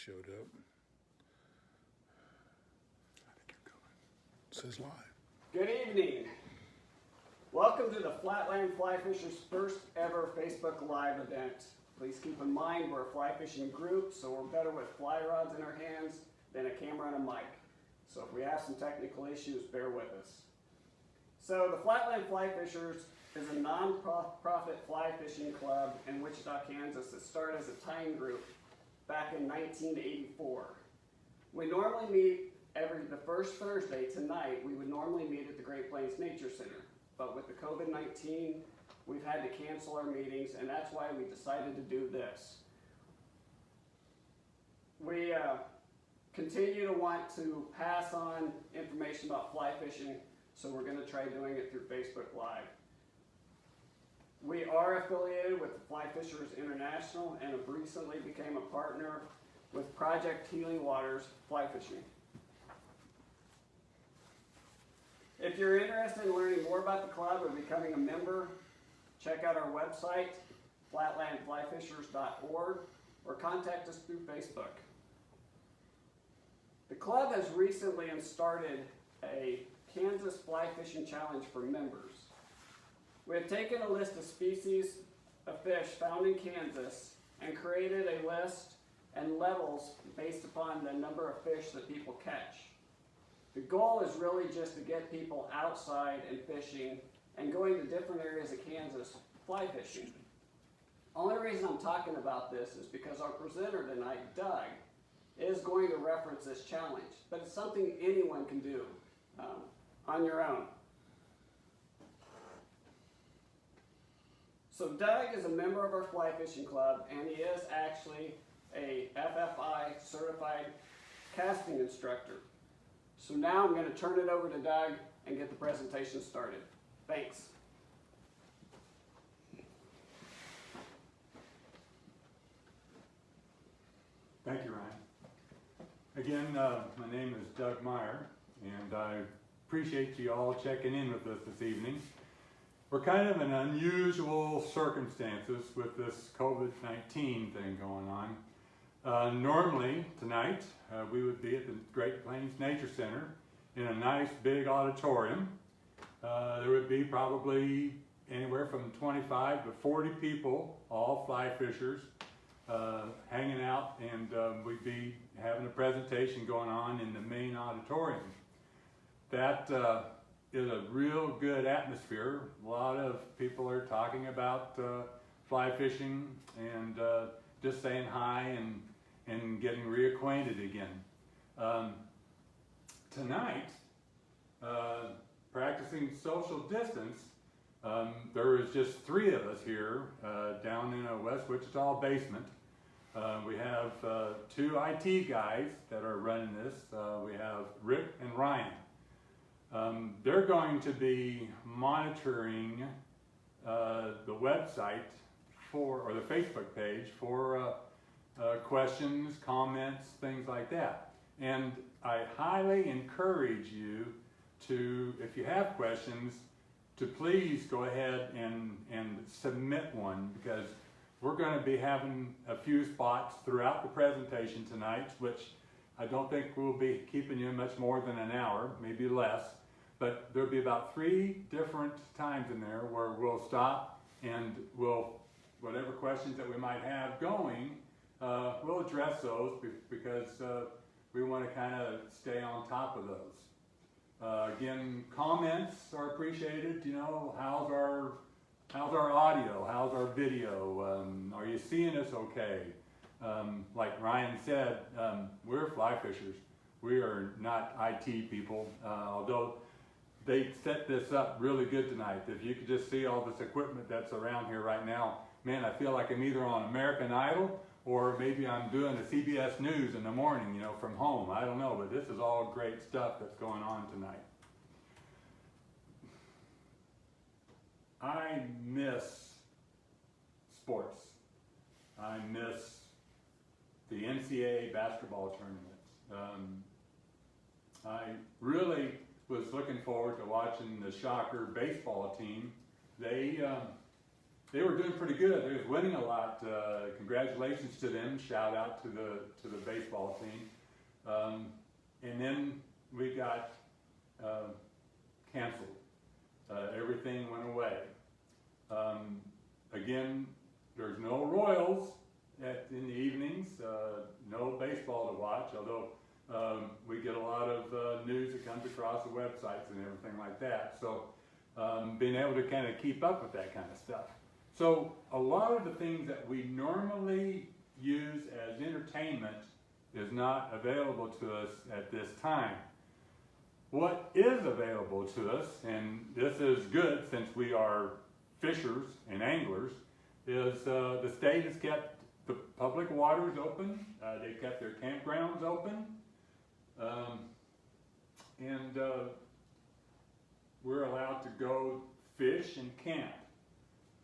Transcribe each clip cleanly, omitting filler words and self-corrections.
showed up. I think you're coming. It says live. Good evening. Welcome to the Flatland Fly Fishers' first ever Facebook Live event. Please keep in mind we're a fly fishing group, so we're better with fly rods in our hands than a camera and a mic. So if we have some technical issues, bear with us. So the Flatland Fly Fishers is a non-profit fly fishing club in Wichita, Kansas that started as a tying group back in 1984. We normally meet the first Thursday. Tonight we would normally meet at the Great Plains Nature Center, but with the COVID-19 we've had to cancel our meetings, and that's why we decided to do this. We continue to want to pass on information about fly fishing, so we're going to try doing it through Facebook Live. We are affiliated with the Fly Fishers International and have recently became a partner with Project Healing Waters Fly Fishing. If you're interested in learning more about the club or becoming a member, check out our website, flatlandflyfishers.org, or contact us through Facebook. The club has recently started a Kansas Fly Fishing Challenge for members. We have taken a list of species of fish found in Kansas and created a list and levels based upon the number of fish that people catch. The goal is really just to get people outside and fishing and going to different areas of Kansas fly fishing. Only reason I'm talking about this is because our presenter tonight, Doug, is going to reference this challenge, but it's something anyone can do on your own. So Doug is a member of our fly fishing club, and he is actually a FFI certified casting instructor. So now I'm going to turn it over to Doug and get the presentation started. Thanks. Thank you, Ryan. Again, my name is Doug Meyer, and I appreciate you all checking in with us this evening. We're kind of in unusual circumstances with this COVID-19 thing going on. Normally, tonight, we would be at the Great Plains Nature Center in a nice big auditorium. There would be probably anywhere from 25 to 40 people, all fly fishers, hanging out, and we'd be having a presentation going on in the main auditorium. That is a real good atmosphere. A lot of people are talking about fly fishing and just saying hi and getting reacquainted again. Tonight, practicing social distance, there is just 3 of us here down in a West Wichita basement. We have 2 IT guys that are running this. We have Rick and Ryan. They're going to be monitoring the website or the Facebook page for questions, comments, things like that. And I highly encourage you to, if you have questions, to please go ahead and submit one, because we're going to be having a few spots throughout the presentation tonight, which I don't think we'll be keeping you much more than an hour, maybe less. But there'll be about 3 different times in there where we'll stop and whatever questions that we might have going, we'll address those because we want to kind of stay on top of those. Again, comments are appreciated. You know, how's our audio? How's our video? Are you seeing us okay? Like Ryan said, we're fly fishers. We are not IT people, although they set this up really good tonight. If you could just see all this equipment that's around here right now, man, I feel like I'm either on American Idol or maybe I'm doing the CBS News in the morning, you know, from home. I don't know, but this is all great stuff that's going on tonight. I miss sports. I miss the NCAA basketball tournaments. I really was looking forward to watching the Shocker baseball team. They they were doing pretty good. They was winning a lot. Congratulations to them. Shout out to the baseball team. And then we got canceled. Everything went away. Again, there's no Royals in the evenings. No baseball to watch. Although we get a lot of news that comes across the websites and everything like that. So being able to kind of keep up with that kind of stuff. So a lot of the things that we normally use as entertainment is not available to us at this time. What is available to us, and this is good since we are fishers and anglers, is the state has kept the public waters open, they kept their campgrounds open, and we're allowed to go fish and camp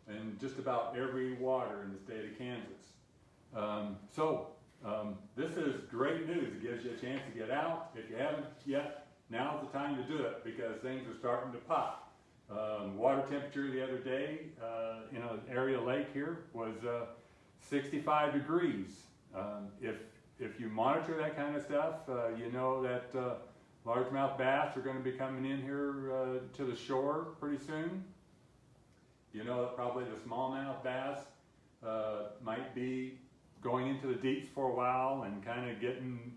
in just about every water in the state of Kansas. This is great news. It gives you a chance to get out. If you haven't yet, now's the time to do it because things are starting to pop. Water temperature the other day in an area lake here was 65 degrees. If you monitor that kind of stuff, you know that largemouth bass are going to be coming in here to the shore pretty soon. You know that probably the smallmouth bass might be going into the deeps for a while and kind of getting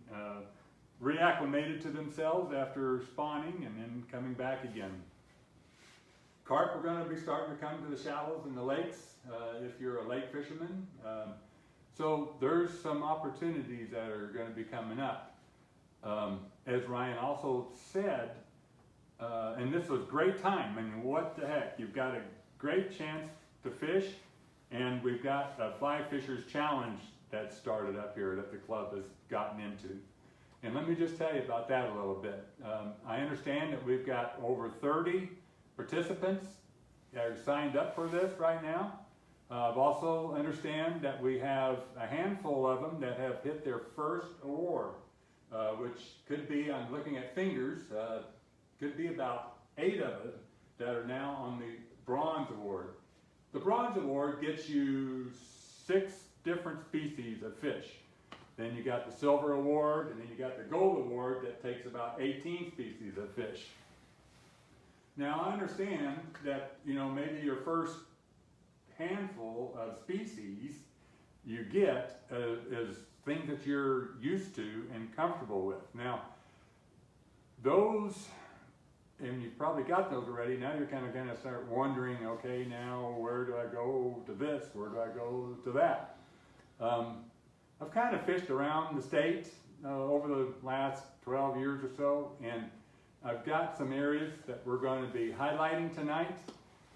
reacclimated to themselves after spawning and then coming back again. Carp are going to be starting to come to the shallows and the lakes if you're a lake fisherman. So there's some opportunities that are going to be coming up. As Ryan also said, and this was great time, I mean, what the heck, you've got a great chance to fish, and we've got a Fly Fishers Challenge that started up here that the club has gotten into. And let me just tell you about that a little bit. I understand that we've got over 30 participants that are signed up for this right now. I've also understand that we have a handful of them that have hit their first award, which could be, I'm looking at fingers, could be about 8 of it that are now on the Bronze Award. The Bronze Award gets you 6 different species of fish. Then you got the Silver Award, and then you got the Gold Award that takes about 18 species of fish. Now I understand that, you know, maybe your first handful of species you get is things that you're used to and comfortable with. Now, those, and you've probably got those already, now you're kind of start wondering, okay, now where do I go to this? Where do I go to that? I've kind of fished around the state over the last 12 years or so, and I've got some areas that we're going to be highlighting tonight.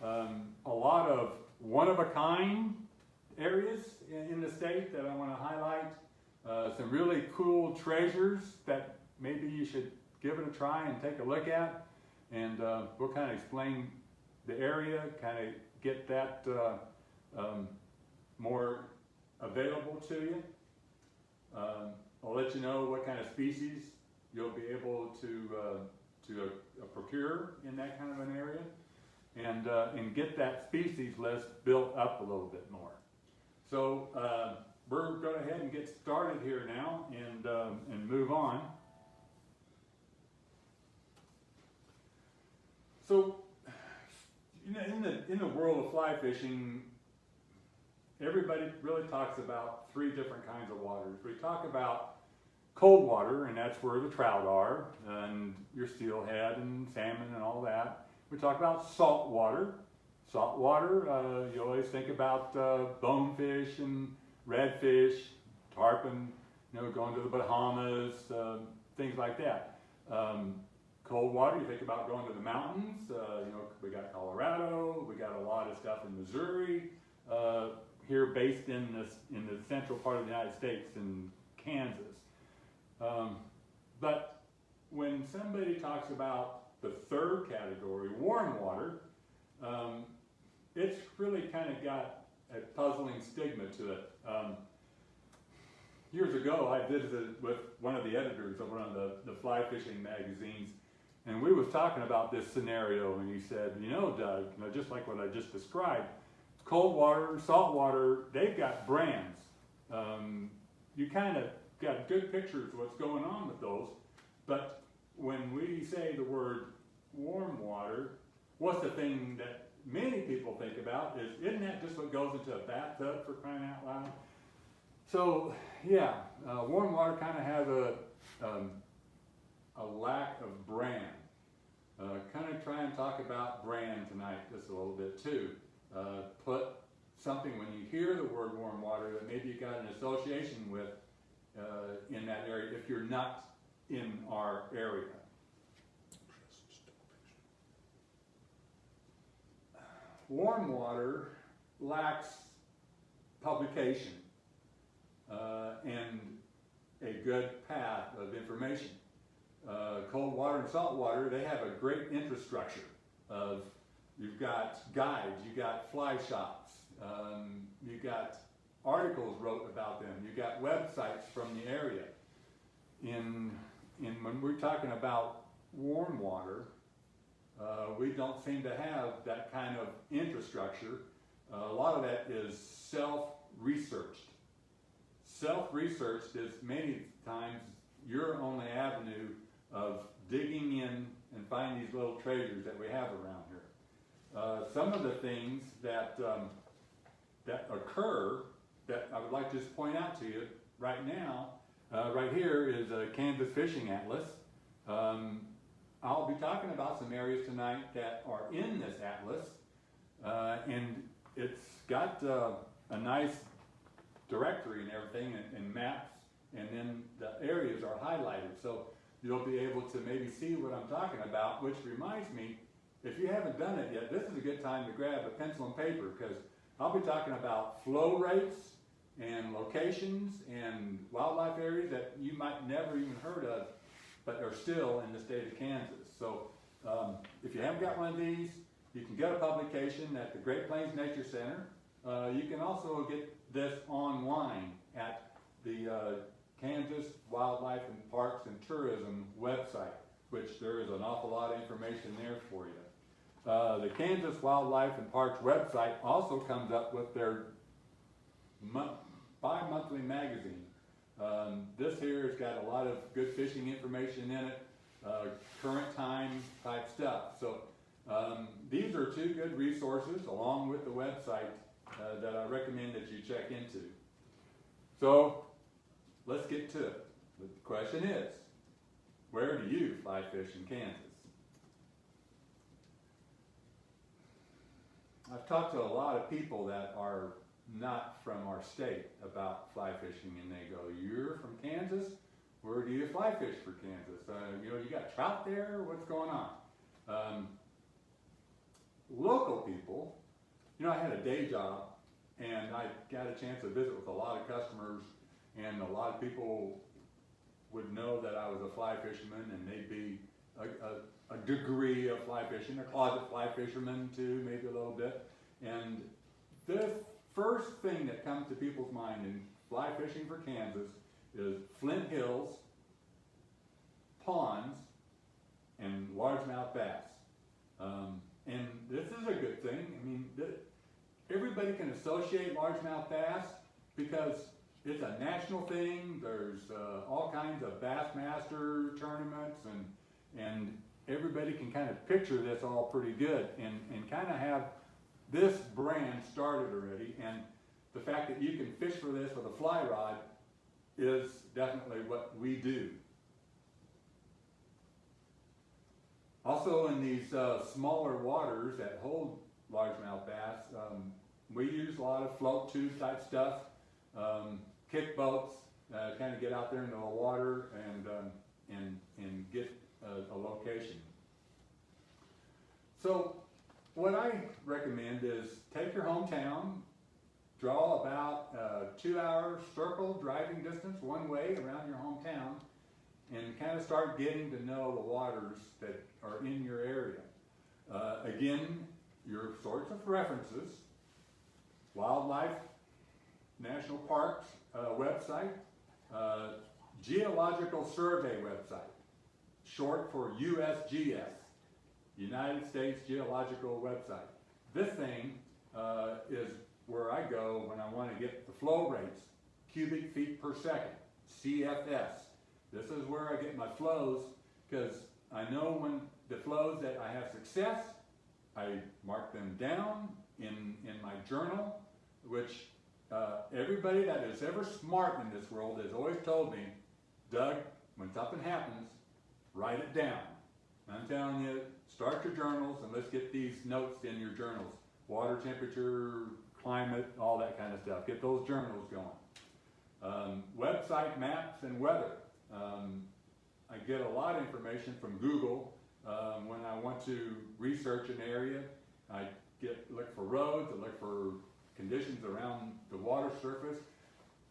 A lot of one-of-a-kind areas in the state that I want to highlight. Some really cool treasures that maybe you should give it a try and take a look at. And we'll kind of explain the area, kind of get that more available to you. I'll let you know what kind of species you'll be able to procure in that kind of an area, and get that species list built up a little bit more. So we're going to go ahead and get started here now and move on. So, you know, in the world of fly fishing, everybody really talks about 3 different kinds of waters. We talk about cold water, and that's where the trout are, and your steelhead and salmon and all that. We talk about salt water. Salt water, you always think about bonefish and redfish, tarpon, you know, going to the Bahamas, things like that. Cold water, you think about going to the mountains. You know, we got Colorado, we got a lot of stuff in Missouri, here based in the central part of the United States in Kansas. But when somebody talks about the third category, warm water, it's really kind of got a puzzling stigma to it. Years ago, I visited with one of the editors of one of the fly fishing magazines, and we was talking about this scenario, and he said, you know, Doug, you know, just like what I just described, cold water, salt water, they've got brands. You kind of got good pictures of what's going on with those, but when we say the word warm water, what's the thing that many people think about is, isn't that just what goes into a bathtub, for crying out loud? So yeah, warm water kind of has a lack of brand. Kind of try and talk about brand tonight just a little bit too. Put something, when you hear the word warm water, that maybe you got an association with in that area if you're not in our area. Warm water lacks publication and a good path of information. Cold water and salt water, they have a great infrastructure of, you've got guides, you got fly shops, you got articles wrote about them, you got websites from the area. When we're talking about warm water, we don't seem to have that kind of infrastructure. A lot of that is self-researched. Self-researched is many times your only avenue of digging in and finding these little treasures that we have around here. Some of the things that that occur that I would like to just point out to you right now, right here is a Kansas Fishing Atlas. I'll be talking about some areas tonight that are in this atlas, and it's got a nice directory and everything, and maps, and then the areas are highlighted, so you'll be able to maybe see what I'm talking about, which reminds me, if you haven't done it yet, this is a good time to grab a pencil and paper, because I'll be talking about flow rates and locations and wildlife areas that you might never even heard of, but are still in the state of Kansas. So if you haven't got one of these, you can get a publication at the Great Plains Nature Center. You can also get this online at the Kansas Wildlife and Parks and Tourism website, which there is an awful lot of information there for you. The Kansas Wildlife and Parks website also comes up with their bi-monthly magazine. This here has got a lot of good fishing information in it, current time type stuff. So these are two good resources along with the website that I recommend that you check into. So let's get to it. The question is, where do you fly fish in Kansas? I've talked to a lot of people that are not from our state about fly fishing, and they go, "You're from Kansas? Where do you fly fish for Kansas? You got trout there? What's going on?" Local people, I had a day job, and I got a chance to visit with a lot of customers, and a lot of people would know that I was a fly fisherman, and they'd be a degree of fly fishing, a closet fly fisherman too, maybe a little bit. And the first thing that comes to people's mind in fly fishing for Kansas is Flint Hills, ponds, and largemouth bass. And this is a good thing. I mean, everybody can associate largemouth bass because it's a national thing. There's all kinds of Bassmaster tournaments, and everybody can kind of picture this all pretty good and kind of have this brand started already. And the fact that you can fish for this with a fly rod is definitely what we do. Also, in these smaller waters that hold largemouth bass, we use a lot of float tube type stuff, kick boats, kind of get out there into the water and get a location. So what I recommend is take your hometown, draw about a 2-hour circle driving distance one way around your hometown, and kind of start getting to know the waters that are in your area. Again, your sorts of references: Wildlife National Parks website, Geological Survey website, short for USGS, United States Geological website. This thing is where I go when I want to get the flow rates, cubic feet per second, CFS. This is where I get my flows, because I know when the flows that I have success, I mark them down in my journal, which everybody that is ever smart in this world has always told me, Doug, when something happens, write it down. And I'm telling you, start your journals and let's get these notes in your journals. Water temperature, climate, all that kind of stuff. Get those journals going. Website maps and weather. I get a lot of information from Google when I want to research an area. I look for roads, I look for conditions around the water surface.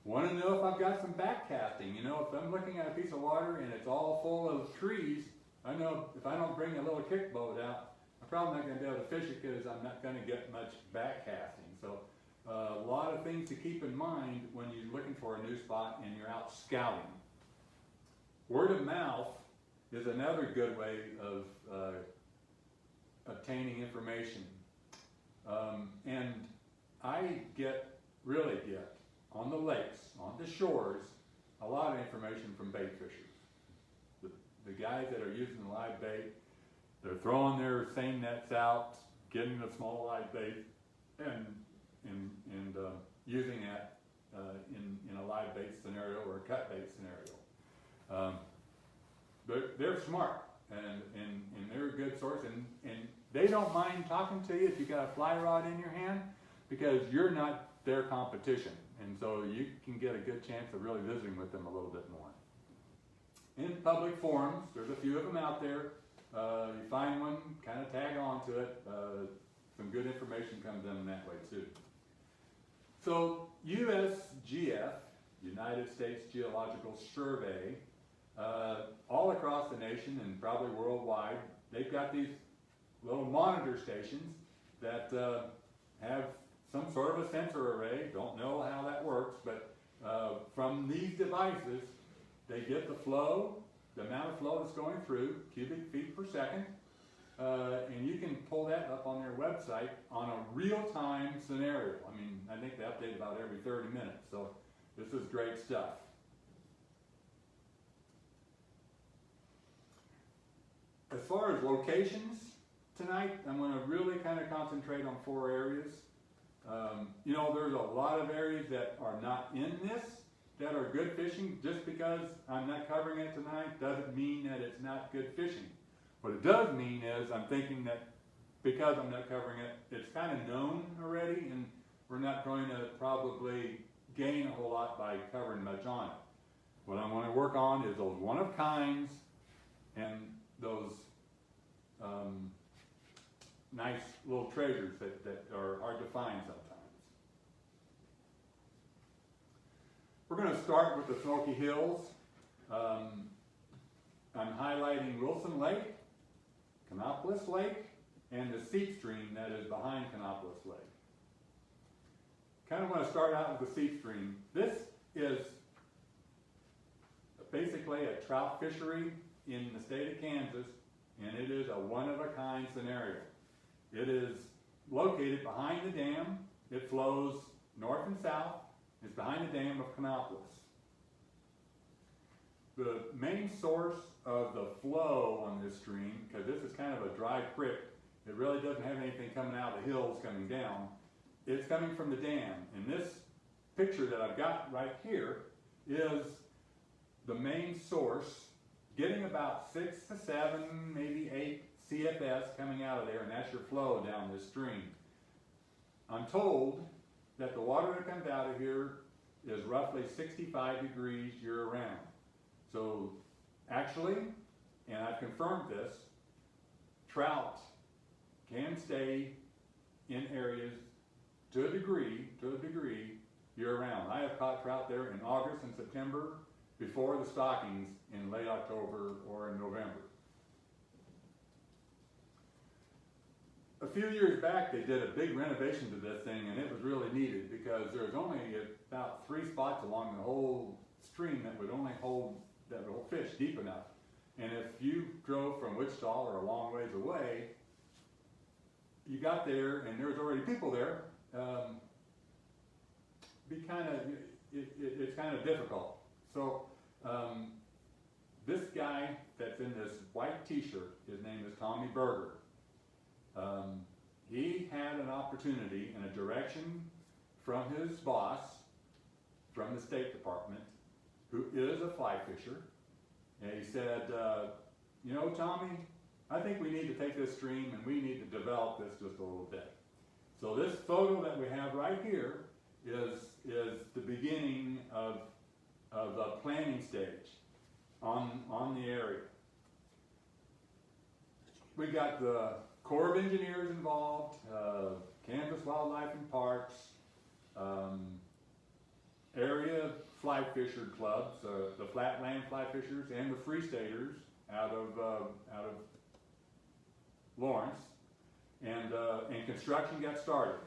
Want to know if I've got some backcasting. You know, if I'm looking at a piece of water and it's all full of trees, I know if I don't bring a little kick boat out, I'm probably not going to be able to fish it because I'm not going to get much backcasting. So a lot of things to keep in mind when you're looking for a new spot and you're out scouting. Word of mouth is another good way of obtaining information. And I really get, on the lakes, on the shores, a lot of information from bait fishers. The guys that are using the live bait, they're throwing their seine nets out, getting the small live bait, and using that in a live bait scenario or a cut bait scenario. They're smart and they're a good source, and they don't mind talking to you if you got a fly rod in your hand, because you're not their competition, and so you can get a good chance of really visiting with them a little bit more. In public forums, there's a few of them out there. You find one, kind of tag on to it. Some good information comes in that way too. So USGF, United States Geological Survey, all across the nation and probably worldwide, they've got these little monitor stations that have some sort of a sensor array. Don't know how that works, but from these devices, they get the flow, the amount of flow that's going through, cubic feet per second, and you can pull that up on their website on a real-time scenario. I mean, I think they update about every 30 minutes, so this is great stuff. As far as locations tonight, I'm going to really kind of concentrate on 4 areas. You know, there's a lot of areas that are not in this that are good fishing. Just because I'm not covering it tonight doesn't mean that it's not good fishing. What it does mean is I'm thinking that because I'm not covering it, it's kind of known already, and we're not going to probably gain a whole lot by covering much on it. What I want to work on is those one-of-kinds and those nice little treasures that are hard to find sometimes. We're going to start with the Smoky Hills. I'm highlighting Wilson Lake, Canopolis Lake, and the seep stream that is behind Canopolis Lake. Kind of want to start out with the seep stream. This is basically a trout fishery in the state of Kansas, and it is a one-of-a-kind scenario. It is located behind the dam. It flows north and south. It's behind the dam of Canopolis. The main source of the flow on this stream, because this is kind of a dry creek, it really doesn't have anything coming out of the hills coming down. It's coming from the dam. And this picture that I've got right here is the main source, getting about 6 to 7, maybe 8 CFS coming out of there, and that's your flow down this stream. I'm told that the water that comes out of here is roughly 65 degrees year-round. So actually, and I've confirmed this, trout can stay in areas to a degree year-round. I have caught trout there in August and September before the stockings in late October or in November. A few years back, they did a big renovation to this thing, and it was really needed because there was only about 3 spots along the whole stream that would fish deep enough. And if you drove from Wichita or a long ways away, you got there and there was already people there, it's kind of difficult. So this guy that's in this white t-shirt, his name is Tommy Berger. He had an opportunity and a direction from his boss, from the State Department, who is a fly fisher. And he said, you know, Tommy, I think we need to take this stream and we need to develop this just a little bit. So this photo that we have right here is the beginning of a planning stage on the area. We got the Corps of Engineers involved, Kansas Wildlife and Parks, area fly fisher clubs, the Flatland Fly Fishers and the Free Staters out of Lawrence, and construction got started.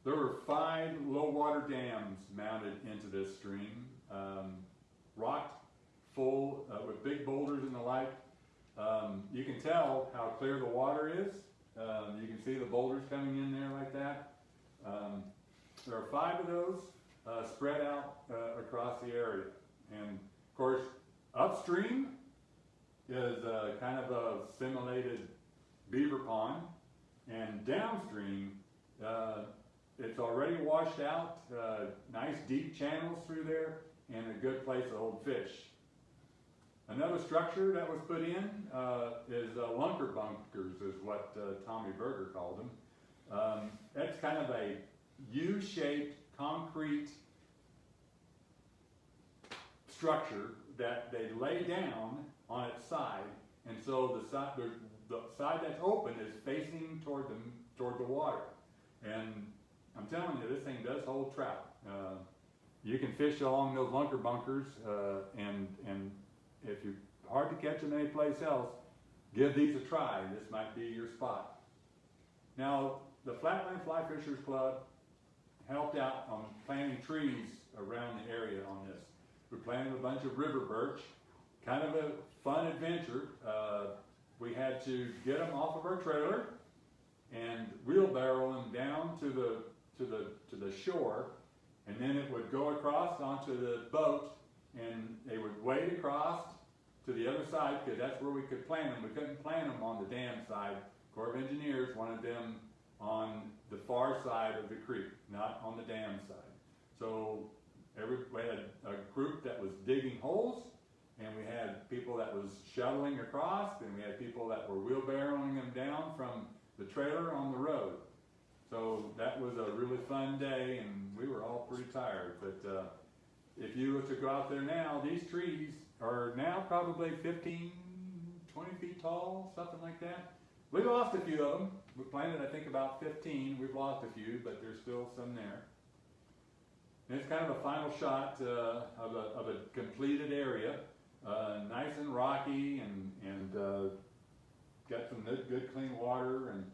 There were 5 low water dams mounted into this stream, rocked full with big boulders and the like. You can tell how clear the water is. You can see the boulders coming in there like that. There are 5 of those spread out across the area. And of course, upstream is kind of a simulated beaver pond, and downstream it's already washed out, nice deep channels through there, and a good place to hold fish. Another structure that was put in is Lunker Bunkers, is what Tommy Berger called them. That's kind of a U-shaped concrete structure that they lay down on its side, and so the side that's open is facing toward the water. And I'm telling you, this thing does hold trout. You can fish along those Lunker Bunkers, and if you're hard to catch them anyplace else, give these a try. This might be your spot. Now, the Flatland Fly Fishers Club helped out on planting trees around the area on this. We planted a bunch of river birch, kind of a fun adventure. We had to get them off of our trailer and wheelbarrow them down to the shore, and then it would go across onto the boat, and they would wade across to the other side, because that's where we could plant them. We couldn't plant them on the dam side. Corps of Engineers wanted them on the far side of the creek, not on the dam side. So we had a group that was digging holes, and we had people that was shoveling across, and we had people that were wheelbarrowing them down from the trailer on the road. So that was a really fun day, and we were all pretty tired. But if you were to go out there now, these trees are now probably 15, 20 feet tall, something like that. We lost a few of them. We planted, I think, about 15. We've lost a few, but there's still some there. And it's kind of a final shot of a completed area, nice and rocky, and got some good clean water. And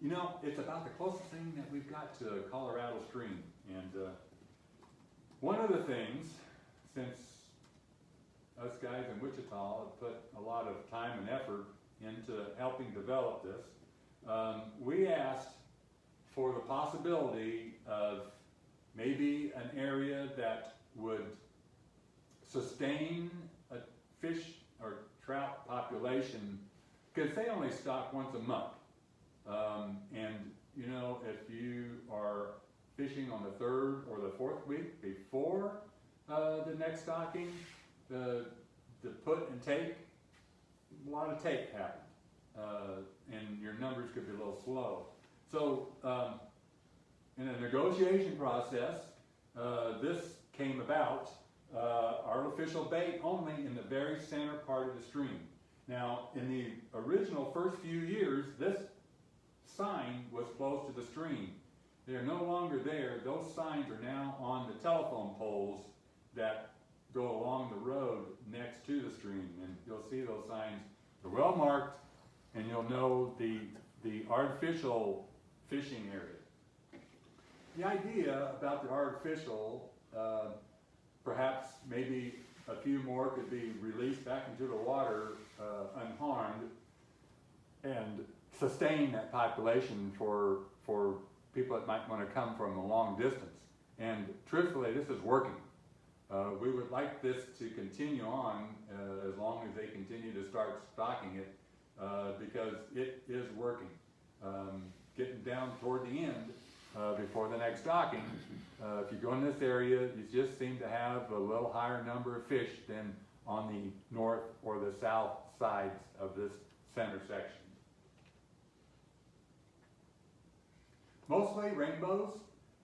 you know, it's about the closest thing that we've got to a Colorado stream. And one of the things, since us guys in Wichita have put a lot of time and effort into helping develop this, we asked for the possibility of maybe an area that would sustain a fish or trout population, because they only stock once a month. And you know, if you are fishing on the 3rd or the 4th week before the next stocking, the put and take, a lot of take happened, and your numbers could be a little slow. So in a negotiation process, this came about, artificial bait only in the very center part of the stream. Now, in the original first few years, this sign was close to the stream. They are no longer there. Those signs are now on the telephone poles that go along the road next to the stream, and you'll see those signs. They're well marked, and you'll know the artificial fishing area. The idea about the artificial, perhaps maybe a few more could be released back into the water unharmed, and sustain that population for people that might want to come from a long distance. And truthfully, this is working. We would like this to continue on as long as they continue to start stocking it, because it is working. Getting down toward the end, before the next stocking, if you go in this area, you just seem to have a little higher number of fish than on the north or the south sides of this center section. Mostly rainbows,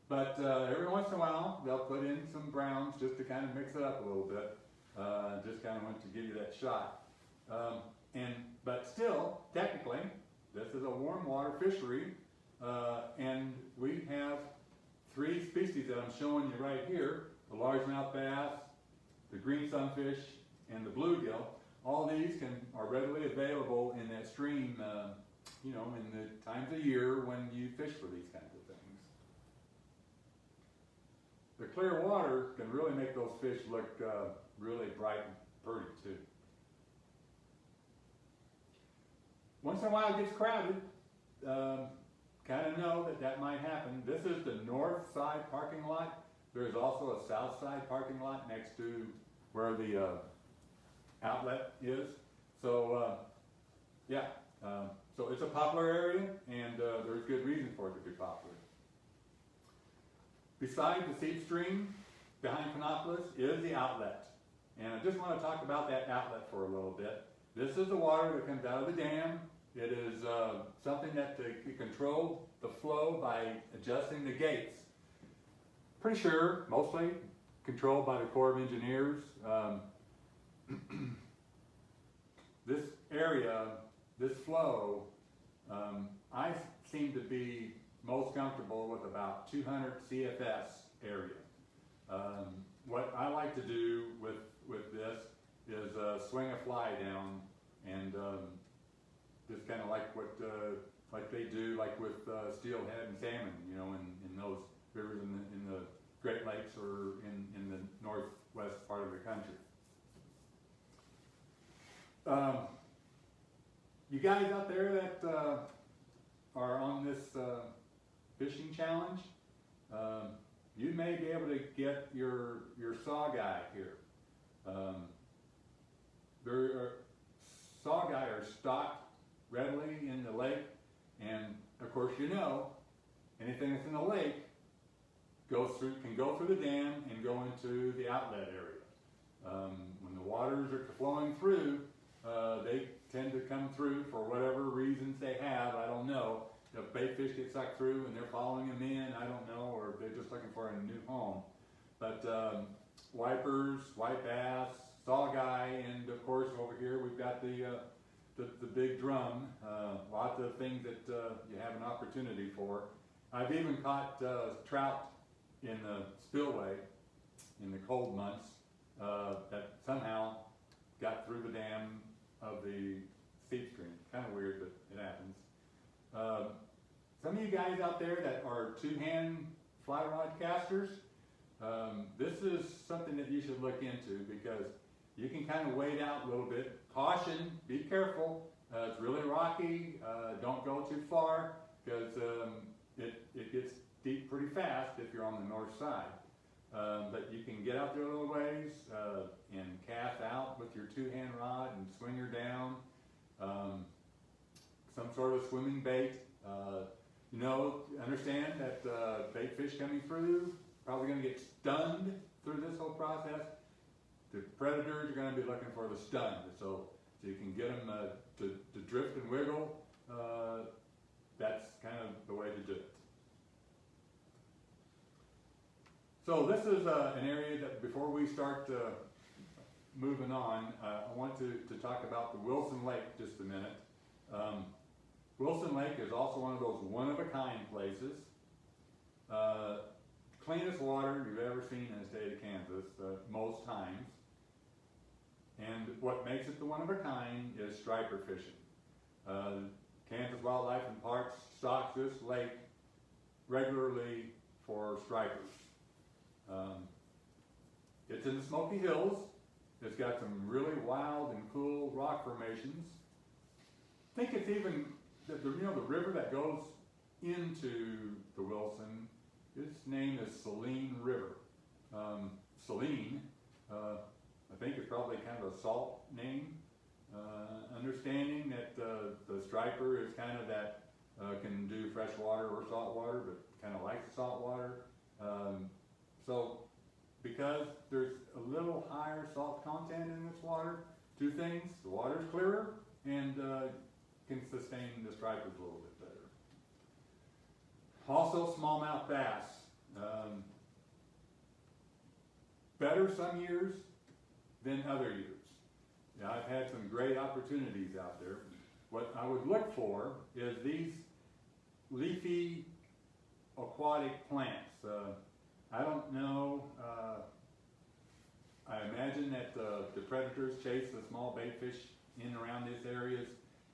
but every once in a while they'll put in some browns just to kind of mix it up a little bit. Just kind of want to give you that shot. But still, technically, this is a warm water fishery, and we have 3 species that I'm showing you right here: the largemouth bass, the green sunfish, and the bluegill. All these are readily available in that stream, in the times of year when you fish for these kinds of things. The clear water can really make those fish look really bright and pretty too. Once in a while it gets crowded. Kind of know that might happen. This is the north side parking lot. There's also a south side parking lot next to where the outlet is. So so it's a popular area, and there's good reason for it to be popular. Beside the seep stream, behind Panopolis, is the outlet. And I just want to talk about that outlet for a little bit. This is the water that comes out of the dam. It is something that you control the flow by adjusting the gates. Pretty sure, mostly controlled by the Corps of Engineers. This area, this flow, I seem to be most comfortable with about 200 CFS area. What I like to do with this is swing a fly down and just kind of like what like they do, like with steelhead and salmon, in those rivers in the Great Lakes or in the northwest part of the country. You guys out there that are on this fishing challenge, you may be able to get your saw guy here. Saw guy are stocked readily in the lake, and of course anything that's in the lake can go through the dam and go into the outlet area. When the waters are flowing through, they tend to come through for whatever reasons they have. I don't know. If bait fish get sucked through and they're following them in, I don't know, or they're just looking for a new home. But wipers, white bass, saw guy, and of course over here we've got the big drum. Lots of things that you have an opportunity for. I've even caught trout in the spillway in the cold months that somehow got through the dam of the seep stream. Kind of weird, but it happens. Some of you guys out there that are two-hand fly rod casters, this is something that you should look into, because you can kind of wade out a little bit. Caution, be careful. It's really rocky. Don't go too far, because it gets deep pretty fast if you're on the north side. But you can get out there a little ways and cast out with your two-hand rod and swing her down. Some sort of swimming bait. Understand that bait fish coming through probably going to get stunned through this whole process. The predators are going to be looking for the stun, so you can get them to drift and wiggle. That's kind of the way to do it. So this is an area that, before we start moving on, I want to talk about the Wilson Lake just a minute. Wilson Lake is also one of those one-of-a-kind places. Cleanest water you've ever seen in the state of Kansas, most times. And what makes it the one-of-a-kind is striper fishing. Kansas Wildlife and Parks stocks this lake regularly for stripers. It's in the Smoky Hills. It's got some really wild and cool rock formations. I think it's even the river that goes into the Wilson, its name is Saline River. Saline, I think it's probably kind of a salt name. Understanding that the striper is kind of that, can do fresh water or salt water, but kind of likes the salt water. So because there's a little higher salt content in this water, two things: the water's clearer and can sustain the stripers a little bit better. Also, smallmouth bass. Better some years than other years. Yeah, I've had some great opportunities out there. What I would look for is these leafy aquatic plants. I don't know, I imagine that the predators chase the small bait fish in and around these areas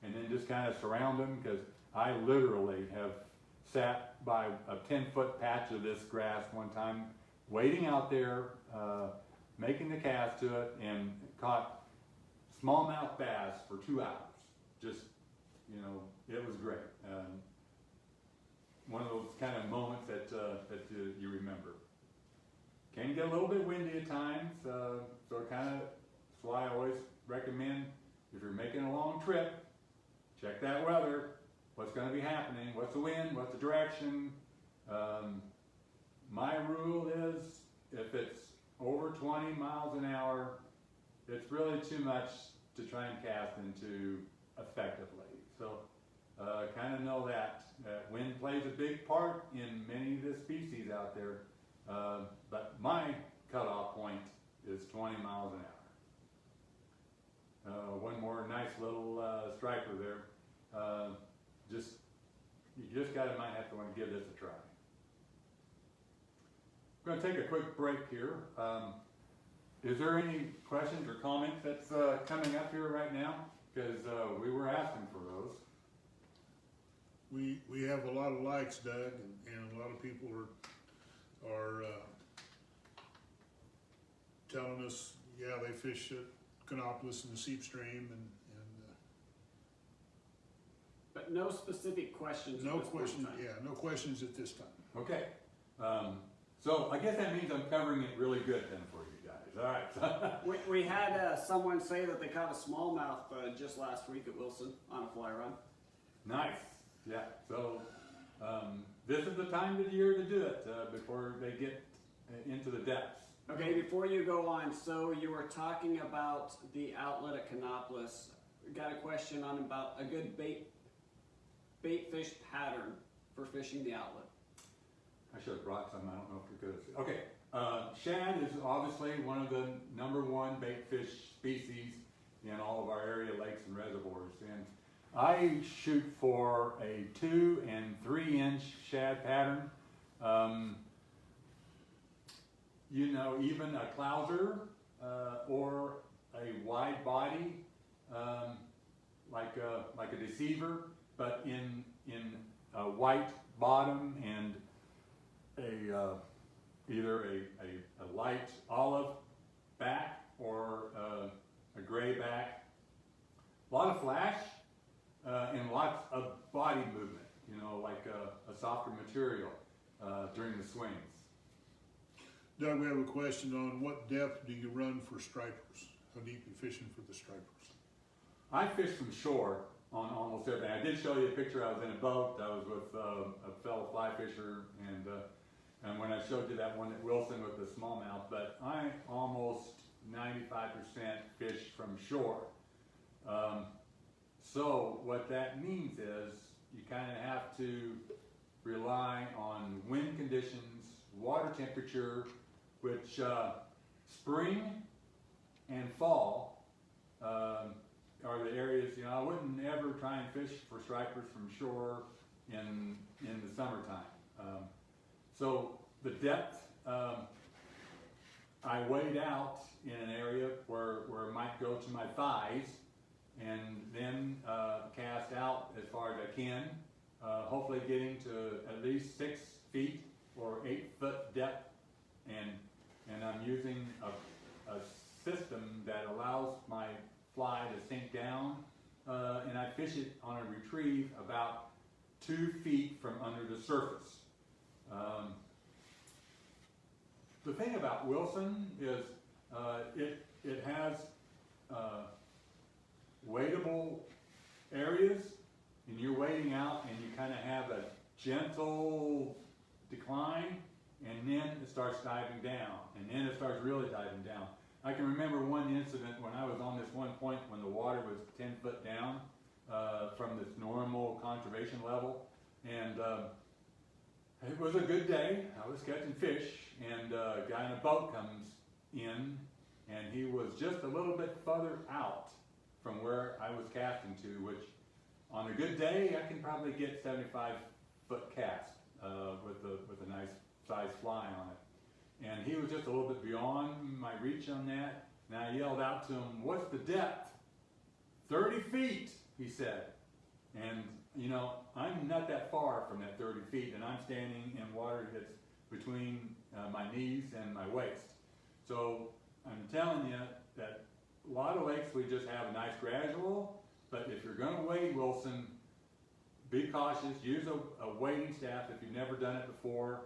and then just kind of surround them, because I literally have sat by a 10-foot patch of this grass one time, waiting out there, making the cast to it, and caught smallmouth bass for 2 hours. Just, you know, it was great. One of those kind of moments that you remember. Can get a little bit windy at times, so that's why I always recommend, if you're making a long trip, check that weather. What's going to be happening? What's the wind? What's the direction? My rule is, if it's over 20 miles an hour, it's really too much to try and cast into effectively. So kind of know that wind plays a big part in many of the species out there, but my cutoff point is 20 miles an hour. One more nice little striper there. You just might have to want to give this a try. I'm going to take a quick break here. Is there any questions or comments that's coming up here right now? Because we were asking for those. We have a lot of likes, Doug, and a lot of people are telling us, yeah, they fish at Canopolis in the Seep Stream, and But no specific questions. no at this point in questions. time. Yeah, no questions at this time. Okay. So I guess that means I'm covering it really good then for you guys. All right. We had someone say that they caught a smallmouth just last week at Wilson on a fly rod. Nice. Yeah. So this is the time of the year to do it before they get into the depths. Okay, before you go on, so you were talking about the outlet at Canopolis. Got a question on about a good bait fish pattern for fishing the outlet. I should have brought some. I don't know if you're good at it. Okay. Shad is obviously one of the #1 bait fish species in all of our area lakes and reservoirs. And I shoot for a 2 and 3 inch shad pattern. You know, even a clouser or a wide body, like a deceiver, but in a white bottom and either a light olive back or a gray back. A lot of flash and lots of body movement, you know, like a softer material during the swings. Doug, we have a question on what depth do you run for stripers? How deep are you fishing for the stripers? I fish from shore on almost everything. I did show you a picture. I was in a boat. I was with a fellow fly fisher, and when I showed you that one at Wilson with the smallmouth, but I almost 95% fish from shore. So what that means is you kind of have to rely on wind conditions, water temperature, which spring and fall are the areas, you know, I wouldn't ever try and fish for stripers from shore in the summertime. So the depth, I wade out in an area where it might go to my thighs, and then cast out as far as I can, hopefully getting to at least 6 feet or 8 foot depth, and I'm using a system that allows my fly to sink down and I fish it on a retrieve about 2 feet from under the surface. The thing about Wilson is it has wadeable areas, and you're wading out and you kind of have a gentle decline, and then it starts diving down, and then it starts really diving down. I can remember one incident when I was on this one point when the water was 10 foot down from this normal conservation level, and it was a good day. I was catching fish, and a guy in a boat comes in, and he was just a little bit further out from where I was casting to, which on a good day I can probably get 75-foot cast with a nice size fly on it. And he was just a little bit beyond my reach on that, and I yelled out to him, "What's the depth?" 30 feet, he said. And you know, I'm not that far from that 30 feet, and I'm standing in water that's between my knees and my waist. So I'm telling you that a lot of lakes we just have a nice gradual, but if you're going to wade Wilson, be cautious. Use a wading staff if you've never done it before.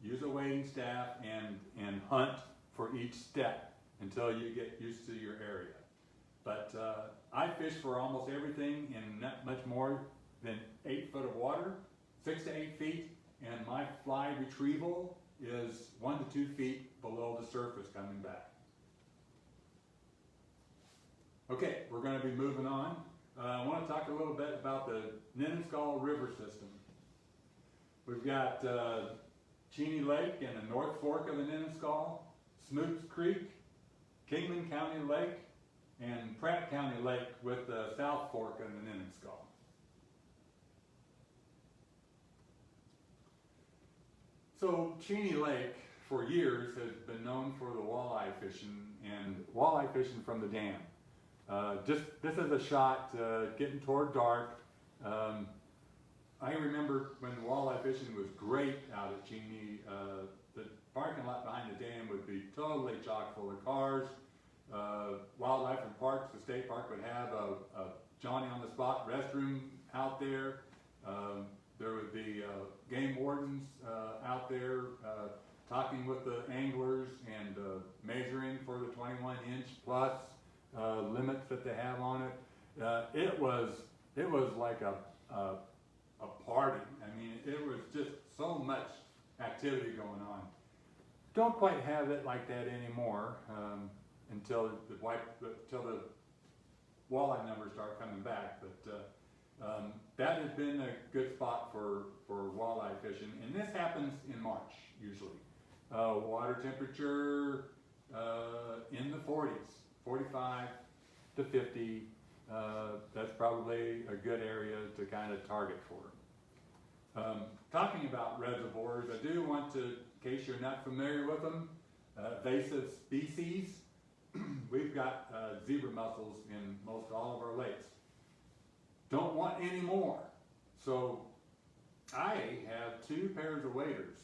Use a wading staff and hunt for each step until you get used to your area. But I fish for almost everything in not much more than 8 foot of water, 6 to 8 feet, and my fly retrieval is 1 to 2 feet below the surface coming back. Okay, we're going to be moving on. I want to talk a little bit about the Ninnescah River system. We've got Cheney Lake and the North Fork of the Ninnescah, Smoots Creek, Kingman County Lake, and Pratt County Lake with the South Fork of the Ninnescah. So Cheney Lake for years has been known for the walleye fishing from the dam. This is a shot getting toward dark. I remember when walleye fishing was great out at Cheney, the parking lot behind the dam would be totally chock full of cars. Wildlife and Parks, the state park, would have a Johnny on the spot restroom out there. There would be game wardens out there talking with the anglers and measuring for the 21-inch plus limits that they have on it. It was like a party. I mean, it was just so much activity going on. Don't quite have it like that anymore until the walleye numbers start coming back. But that has been a good spot for walleye fishing, and this happens in March usually. Water temperature in the 40s, 45 to 50. That's probably a good area to kind of target for. Talking about reservoirs, I do want to, in case you're not familiar with them, invasive species. We've got zebra mussels in most all of our lakes. Don't want any more. So I have 2 pairs of waders.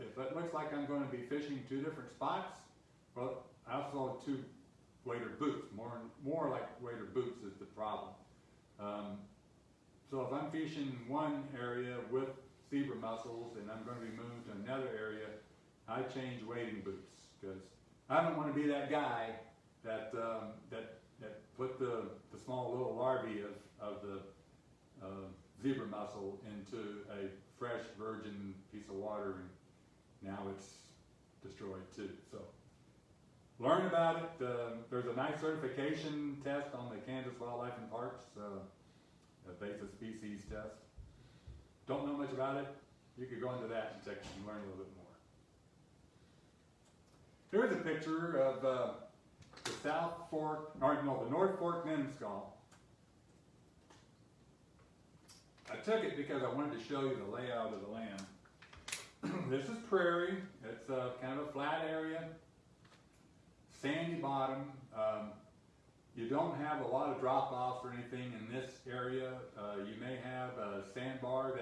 If it looks like I'm going to be fishing 2 different spots, well, I also have 2 wader boots. More like wader boots is the problem. So if I'm fishing one area with zebra mussels and I'm going to be moving to another area, I change wading boots because I don't want to be that guy that put the small little larvae of the zebra mussel into a fresh virgin piece of water, and now it's destroyed too. So learn about it. There's a nice certification test on the Kansas Wildlife and Parks, invasive species test. Don't know much about it? You could go into that and learn a little bit more. Here's a picture of the North Fork Ninnescah. I took it because I wanted to show you the layout of the land. This is prairie. It's kind of a flat area, sandy bottom. You don't have a lot of drop-offs or anything in this area. You may have a sandbar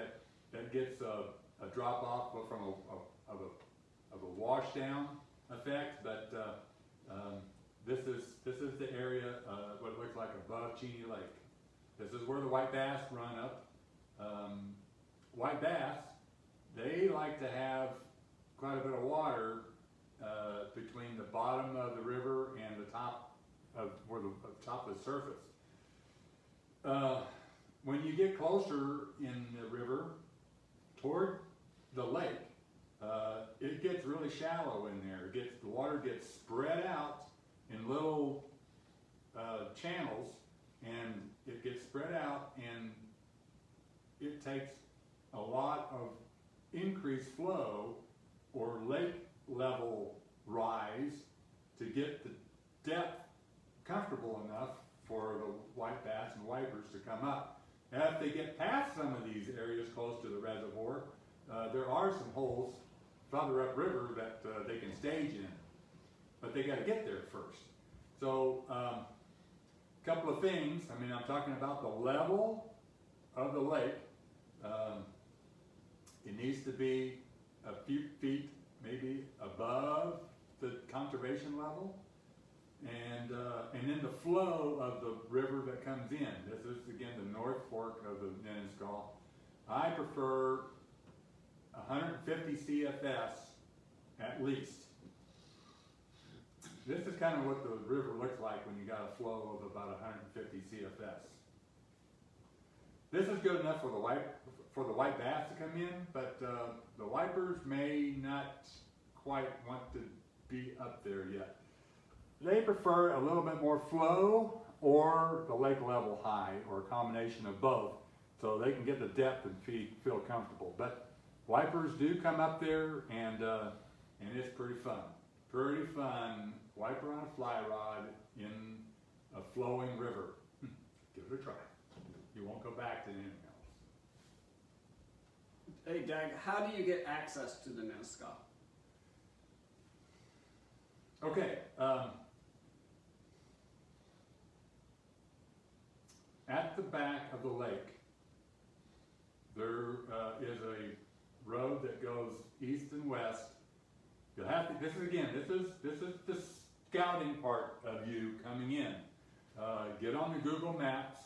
that gets a drop-off from a wash-down effect, but this is the area what it looks like above Cheney Lake. This is where the white bass run up. White bass, they like to have quite a bit of water between the bottom of the river and the top of top of the surface. When you get closer in the river toward the lake, it gets really shallow in there. The water gets spread out in little channels, and it gets spread out, and it takes a lot of increased flow or lake level rise to get the depth comfortable enough for the white bass and wipers to come up. Now, if they get past some of these areas close to the reservoir, there are some holes further upriver that they can stage in, but they got to get there first. So, a couple of things. I mean, I'm talking about the level of the lake. It needs to be a few feet, maybe above the conservation level, and then the flow of the river that comes in. This is again the North Fork of the Ninnescah. I prefer 150 CFS at least. This is kind of what the river looks like when you got a flow of about 150 CFS. This is good enough for the white bass to come in, but the wipers may not quite want to be up there yet. They prefer a little bit more flow or the lake level high, or a combination of both, so they can get the depth and feel comfortable. But wipers do come up there, and it's pretty fun. Pretty fun. Wiper on a fly rod in a flowing river. Give it a try. You won't go back to anything else. Hey Doug, how do you get access to the Ninnescah? Okay. At the back of the lake, there is a road that goes east and west. You'll have to. This is the scouting part of you coming in. Get on the Google Maps.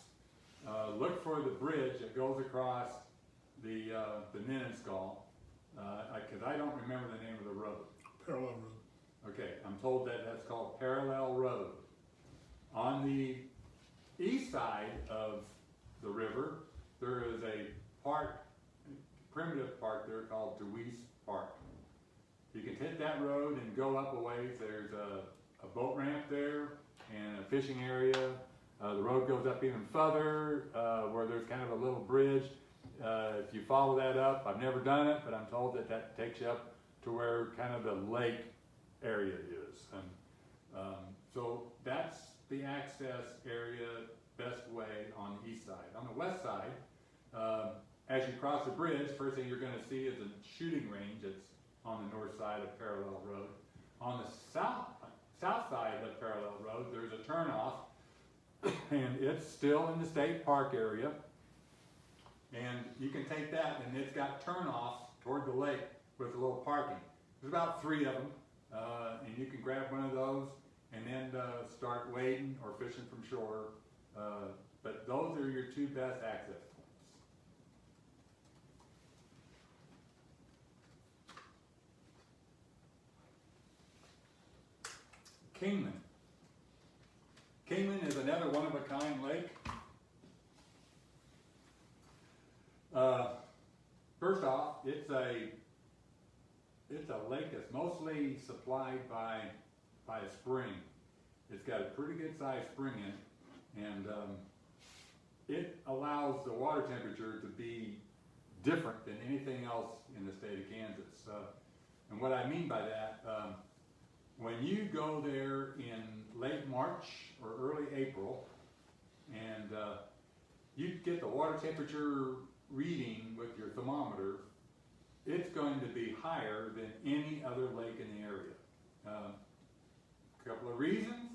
Look for the bridge that goes across the Ninnescah, because I don't remember the name of the road. Parallel road. Okay, I'm told that that's called Parallel Road. On the east side of the river, there is a park, primitive park there called Deweese Park. You can hit that road and go up a ways. There's a boat ramp there and a fishing area. The road goes up even further, where there's kind of a little bridge. If you follow that up, I've never done it, but I'm told that that takes you up to where kind of the lake area is. And so that's the access area best way on the east side. On the west side, as you cross the bridge, first thing you're going to see is a shooting range that's on the north side of Parallel Road. On the south side of Parallel Road, there's a turnoff, and it's still in the state park area. And you can take that, and it's got turnoffs toward the lake with a little parking. There's about 3 of them, and you can grab one of those and then start wading or fishing from shore. But those are your 2 best access points. Keeney. Keeney is another one-of-a-kind lake. First off, it's a lake that's mostly supplied by a spring. It's got a pretty good sized spring in it, and it allows the water temperature to be different than anything else in the state of Kansas. And what I mean by that, when you go there in late March or early April, and you get the water temperature reading with your thermometer, it's going to be higher than any other lake in the area. A couple of reasons.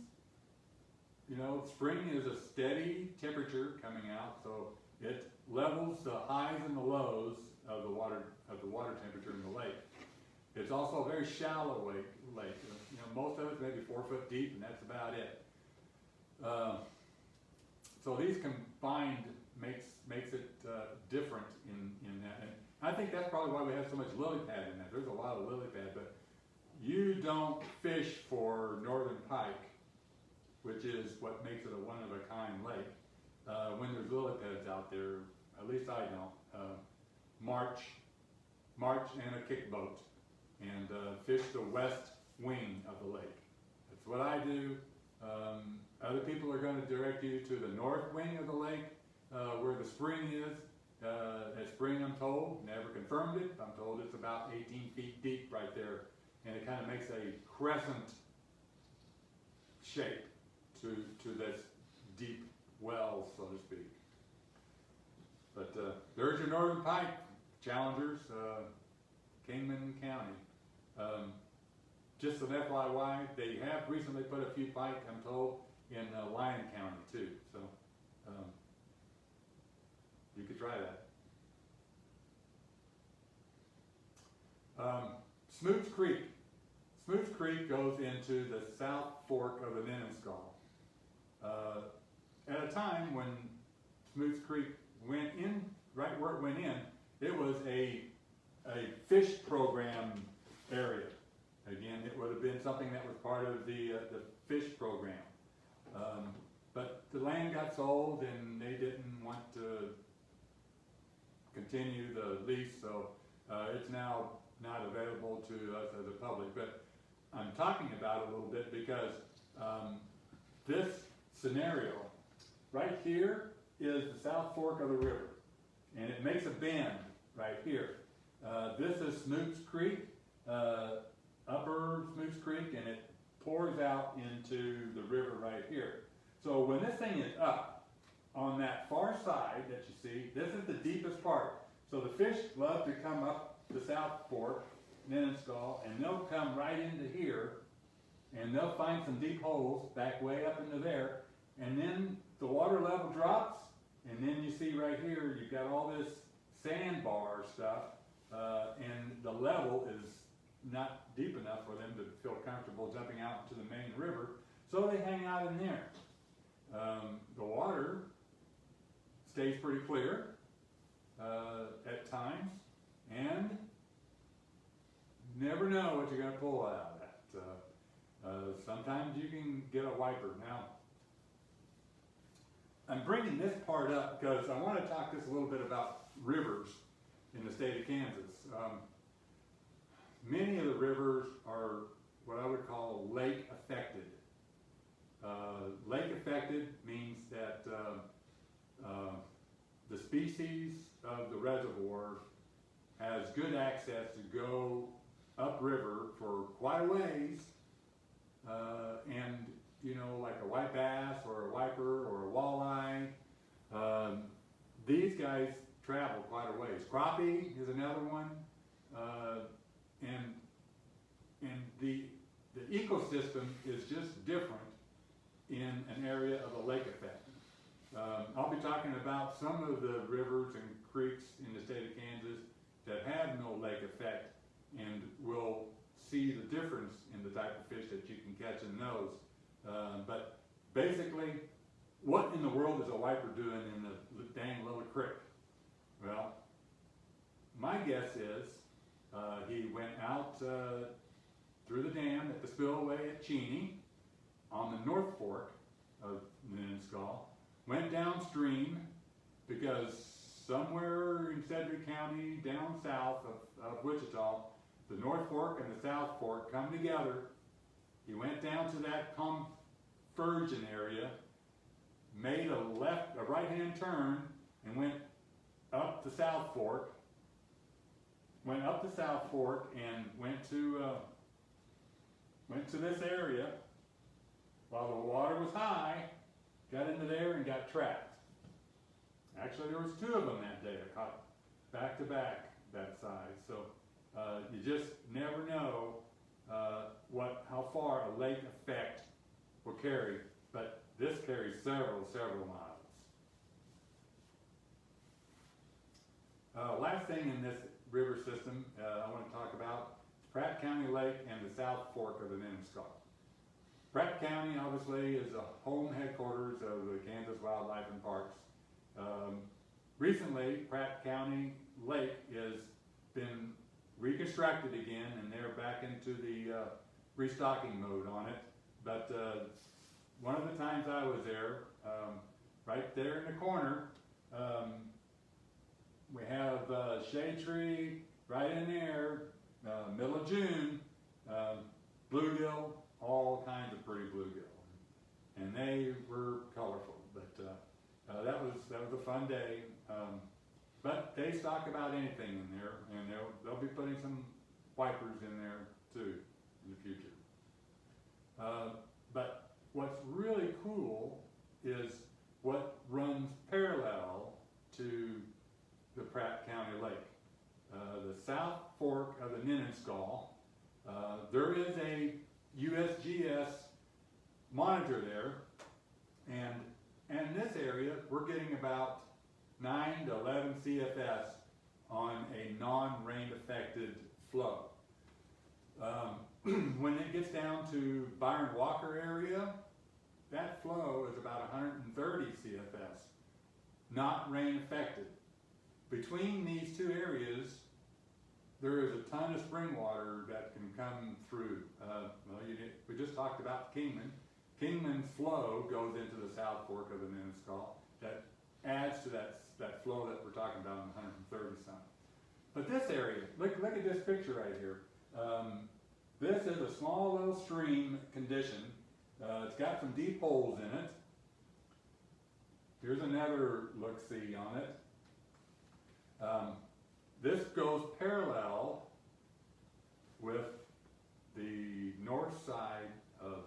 You know, spring is a steady temperature coming out, so it levels the highs and the lows of the water temperature in the lake. It's also a very shallow lake. You know, most of it's maybe 4 foot deep, and that's about it. so these combined makes it different in that. And I think that's probably why we have so much lily pad in that. There's a lot of lily pad, but you don't fish for northern pike, which is what makes it a one-of-a-kind lake. When there's lily pads out there, at least I don't, march and a kick boat and fish the west wing of the lake. That's what I do. Other people are going to direct you to the north wing of the lake, where the spring is. At spring, I'm told, never confirmed it, I'm told it's about 18 feet deep right there. And it kind of makes a crescent shape to this deep well, so to speak. But there's your northern pike challengers, Kingman County. Just an FYI, they have recently put a few pike, I'm told, in Lyon County too. So you could try that. Smoots Creek. Smoots Creek goes into the South Fork of the Ninnescah. At a time when Smoots Creek went in, right where it went in, it was a fish program area. Again, it would have been something that was part of the fish program. But the land got sold and they didn't want to continue the lease, so it's now not available to us as a public. But I'm talking about it a little bit because this scenario right here is the South Fork of the river, and it makes a bend right here. This is Smoots Creek, upper Smoots Creek, and it pours out into the river right here. So when this thing is up on that far side that you see, this is the deepest part. So the fish love to come up the South Fork, Ninnescah, and they'll come right into here, and they'll find some deep holes back way up into there, and then the water level drops, and then you see right here, you've got all this sandbar stuff, and the level is not deep enough for them to feel comfortable jumping out into the main river, so they hang out in there. The water stays pretty clear at times, and never know what you're going to pull out of that. Sometimes you can get a wiper. Now, I'm bringing this part up because I want to talk just a little bit about rivers in the state of Kansas. Many of the rivers are what I would call lake affected. Lake affected means that the species of the reservoir has good access to go upriver for quite a ways, and you know, like a white bass or a wiper or a walleye, these guys travel quite a ways. Crappie is another one, and the ecosystem is just different in an area of a lake effect. I'll be talking about some of the rivers and creeks in the state of Kansas that have no lake effect, and we'll see the difference in the type of fish that you can catch in those. But basically, what in the world is a wiper doing in the dang little creek? Well, my guess is he went out through the dam at the spillway at Cheney on the North Fork of Ninnescah, went downstream because somewhere in Sedgwick County, down south of Wichita, the North Fork and the South Fork come together. He went down to that convergence area, made a right-hand turn, and went up the South Fork. Went up the South Fork and went to this area while the water was high. Got into there and got trapped. Actually, there was 2 of them that day. I caught back to back that size. So you just never know how far a lake effect will carry, but this carries several miles. Last thing in this river system I want to talk about is Pratt County Lake and the South Fork of the Ninnescah. Pratt County obviously is the home headquarters of the Kansas Wildlife and Parks. Recently, Pratt County Lake has been reconstructed again, and they're back into the restocking mode on it. But one of the times I was there, right there in the corner, we have shade tree right in there, middle of June, bluegill, all kinds of pretty bluegill, and they were colorful. But that was a fun day. But they stock about anything in there, and they'll be putting some wipers in there too in the future. But what's really cool is what runs parallel to the Pratt County Lake. The South Fork of the Ninnescah, there is a USGS monitor there, and in this area we're getting about 9 to 11 CFS on a non-rain affected flow. When it gets down to Byron Walker area, that flow is about 130 CFS, not rain affected. Between these two areas, there is a ton of spring water that can come through. We just talked about Kingman. Kingman's flow goes into the South Fork of the Ninnescah. That adds to that flow that we're talking about in 130 some. But this area, look at this picture right here. This is a small little stream condition. It's got some deep holes in it. Here's another look-see on it. This goes parallel with the north side of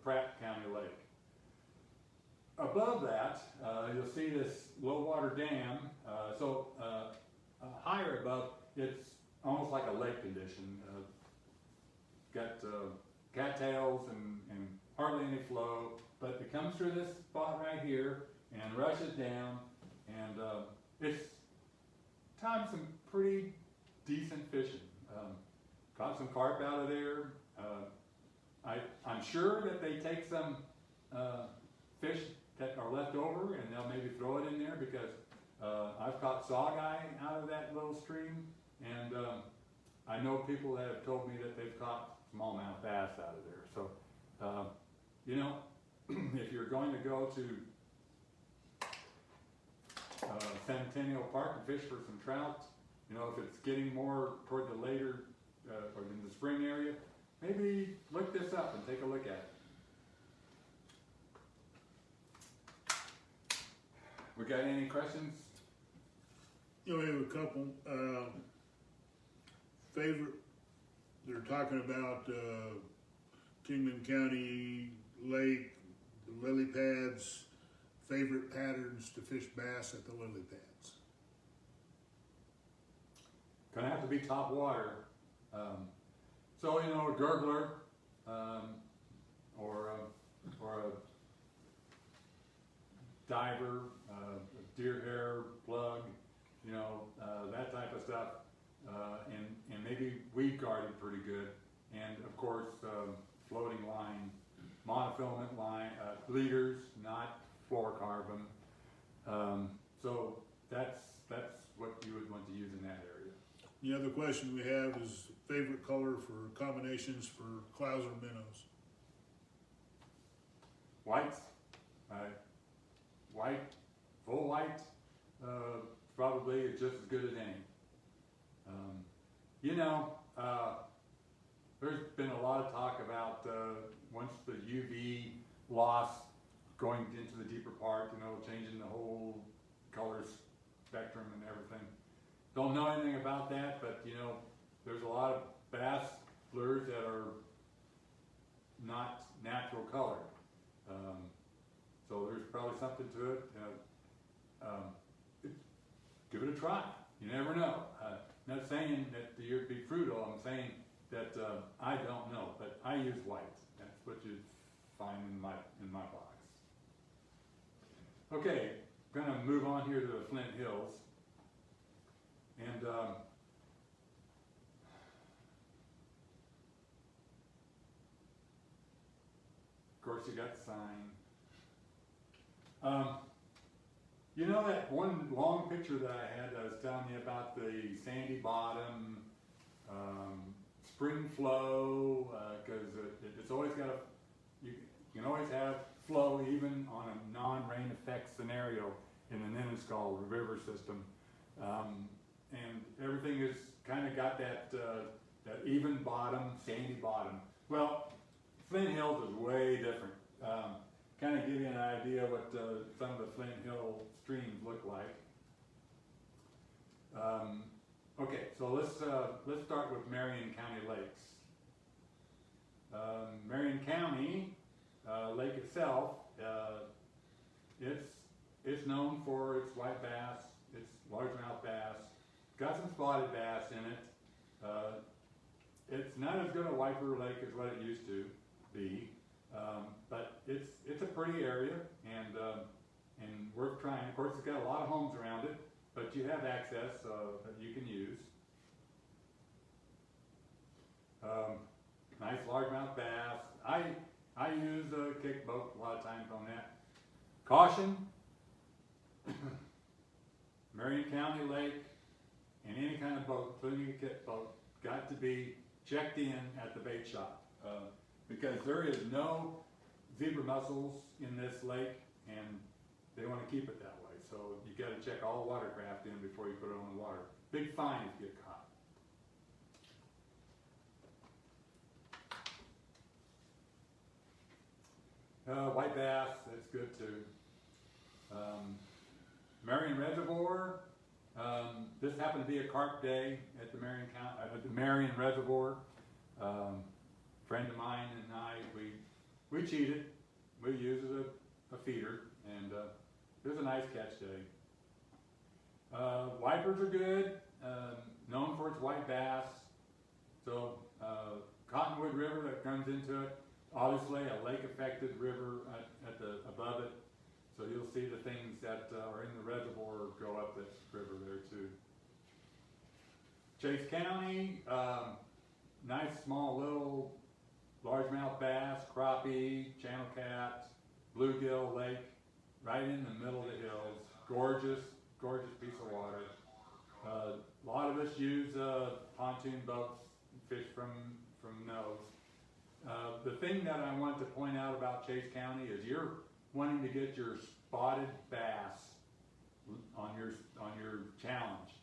Pratt County Lake. Above that, you'll see this low water dam. Higher above, it's almost like a lake condition. Got cattails and hardly any flow, but it comes through this spot right here and rushes down, and it's timed some pretty decent fishing. Caught some carp out of there. I'm sure that they take some fish that are left over and they'll maybe throw it in there, because I've caught saugeye out of that little stream, and I know people that have told me that they've caught smallmouth bass out of there. So, if you're going to go to Centennial Park and fish for some trout, if it's getting more toward the later or in the spring area, maybe look this up and take a look at it. We got any questions? We have a couple. Favorite, they're talking about Kingman County Lake, the lily pads, favorite patterns to fish bass at the lily pads. Gonna have to be top water. A gurgler, or a diver, a deer hair plug, that type of stuff, and maybe weed guarded pretty good, and of course floating line, monofilament line, leaders, not fluorocarbon. So that's what you would want to use in that area. The other question we have is favorite color for combinations for clouser minnows. Whites, white, full white, probably is just as good as any. There's been a lot of talk about once the UV loss going into the deeper part, changing the whole color spectrum and everything. Don't know anything about that, but there's a lot of bass lures that are not natural colored. So there's probably something to it. Give it a try. You never know. Not saying that you'd be frugal. I'm saying that I don't know, but I use white. That's what you find in my box. Okay, I'm going to move on here to the Flint Hills, and course, you got the sign. You know that one long picture that I had that I was telling you about the sandy bottom, spring flow, because it's always got you can always have flow even on a non-rain effect scenario in the Ninnescah river system. And everything has kind of got that even bottom, sandy bottom. Well, Flint Hills is way different. Kind of give you an idea what some of the Flint Hill streams look like. Okay, so let's start with Marion County lakes. Marion County lake itself, it's known for its white bass, its largemouth bass, got some spotted bass in it. It's not as good a wiper lake as what it used to be, but it's a pretty area and worth trying. Of course, it's got a lot of homes around it, but you have access that you can use. Nice largemouth bass. I use a kick boat a lot of times on that. Caution, Marion County Lake and any kind of boat, including a kick boat, got to be checked in at the bait shop because there is no zebra mussels in this lake and they want to keep it that way. So you got to check all the watercraft in before you put it on the water. Big fine if you get caught. White bass, that's good too. Marion Reservoir, this happened to be a carp day at the Marion Reservoir. Friend of mine and I, we cheated. We used a feeder, and it was a nice catch day. Wipers are good, known for its white bass. So Cottonwood River that comes into it, obviously a lake-affected river above it. So you'll see the things that are in the reservoir go up this river there too. Chase County, nice small little largemouth bass, crappie, channel cat, bluegill lake, right in the middle of the hills. Gorgeous, gorgeous piece of water. A lot of us use pontoon boats, fish from those. The thing that I want to point out about Chase County is you're wanting to get your spotted bass on your challenge.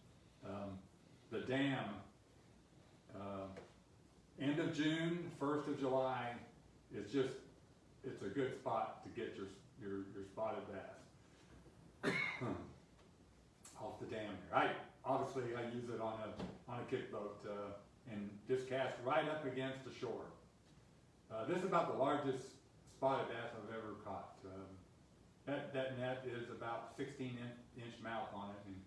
The dam, end of June, 1st of July, it's a good spot to get your spotted bass off the dam here. Obviously I use it on a kick boat and just cast right up against the shore. This is about the largest spotted bass I've ever caught. That net is about 16-inch mouth on it, and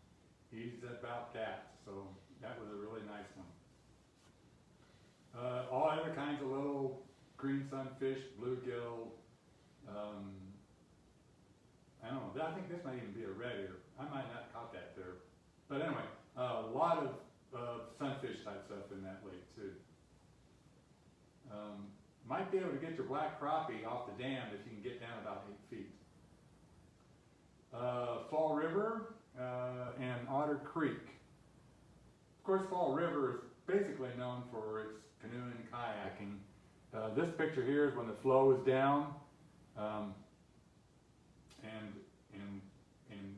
he's about that. So that was a really nice one. All other kinds of little green sunfish, bluegill. I don't know. I think this might even be a red ear. I might not caught that there, but anyway, a lot of sunfish type stuff in that lake too. Might be able to get your black crappie off the dam if you can get down about 8 feet. Fall River and Otter Creek. Of course, Fall River is basically known for its canoeing and kayaking. This picture here is when the flow is down, and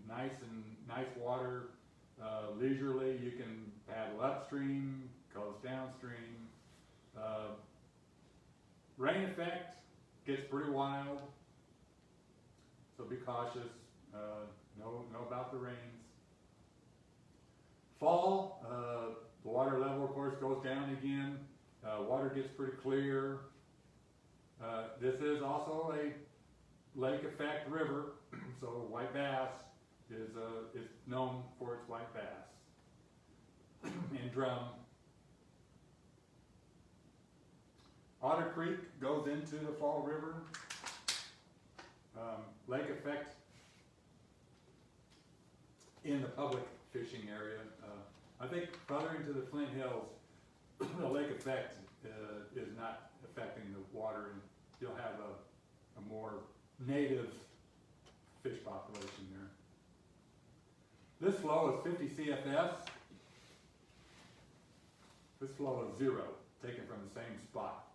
nice water. Leisurely, you can paddle upstream, coast downstream. Rain effect gets pretty wild, so be cautious. Know about the rains. Fall, the water level, of course, goes down again. Water gets pretty clear. This is also a lake effect river, so white bass is known for its white bass and drum. Otter Creek goes into the Fall River. Lake effect in the public fishing area. I think further into the Flint Hills, the lake effect is not affecting the water, and you'll have a more native fish population there. This flow is 50 CFS. This flow is 0, taken from the same spot.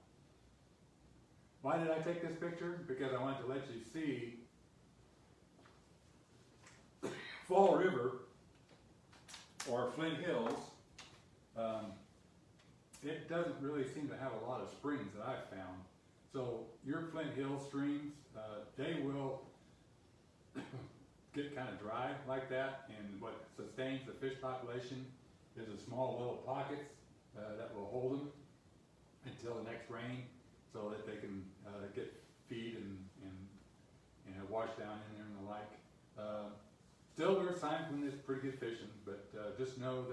Why did I take this picture? Because I wanted to let you see Fall River or Flint Hills. It doesn't really seem to have a lot of springs that I've found. So your Flint Hill streams, they will get kind of dry like that, and what sustains the fish population is a small little pockets that will hold them until the next rain, so that they can get feed and wash down in there and the like. Still, there's signs when it's pretty good fishing, but just know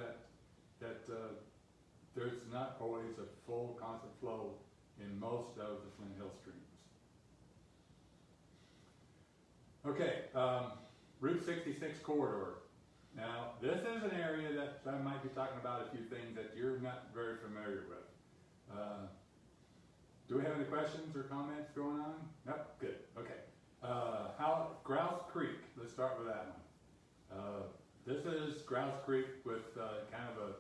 that there's not always a full constant flow in most of the Flint Hill streams. Okay, Route 66 corridor. Now, this is an area that I might be talking about a few things that you're not very familiar with. Do we have any questions or comments going on? Nope, good, okay. Grouse Creek, let's start with that one. This is Grouse Creek with kind of a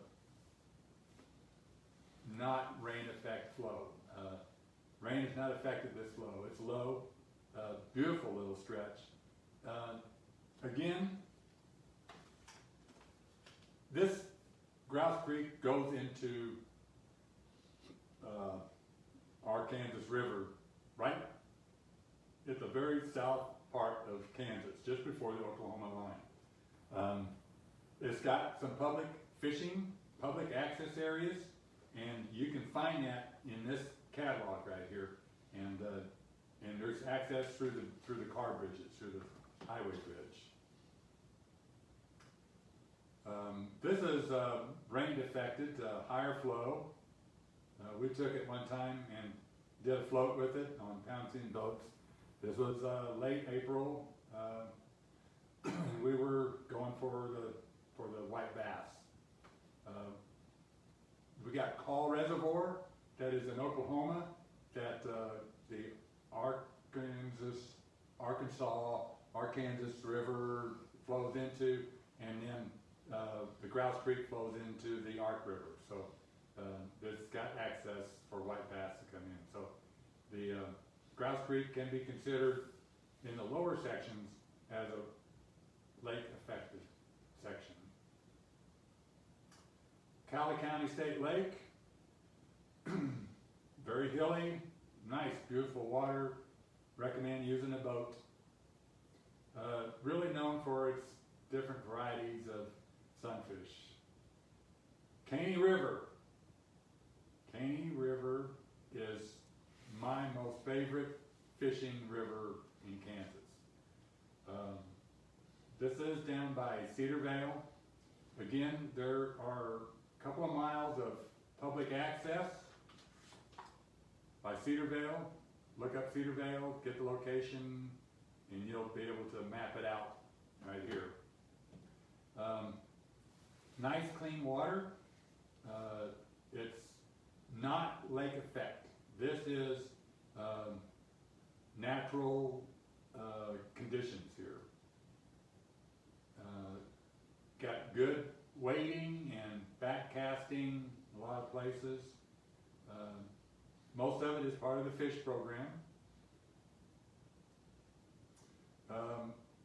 not rain effect flow. Rain has not affected this flow. It's low, beautiful little stretch. Again, this Grouse Creek goes into Arkansas River, right at the very south part of Kansas, just before the Oklahoma line. It's got some public fishing, public access areas, and you can find that in this catalog right here. And there's access through the car bridges, through the highway bridge. This is rain affected, higher flow. We took it one time and did a float with it on pouncing boats. This was late April. We were going for the white bass. We got Call Reservoir, that is in Oklahoma, that the Arkansas River flows into, and then the Grouse Creek flows into the Ark River. So it's got access for white bass to come in. So the Grouse Creek can be considered in the lower sections as a lake affected section. Cowley County State Lake, very hilly, nice, beautiful water. Recommend using a boat. Really known for its different varieties of sunfish. Cheney River. Cheney River is my most favorite fishing river in Kansas. This is down by Cedarvale. Again, there are a couple of miles of public access by Cedarvale. Look up Cedarvale, get the location, and you'll be able to map it out right here. Nice clean water. It's not lake effect. This is natural conditions here. Got good wading and back casting in a lot of places. Most of it is part of the fish program.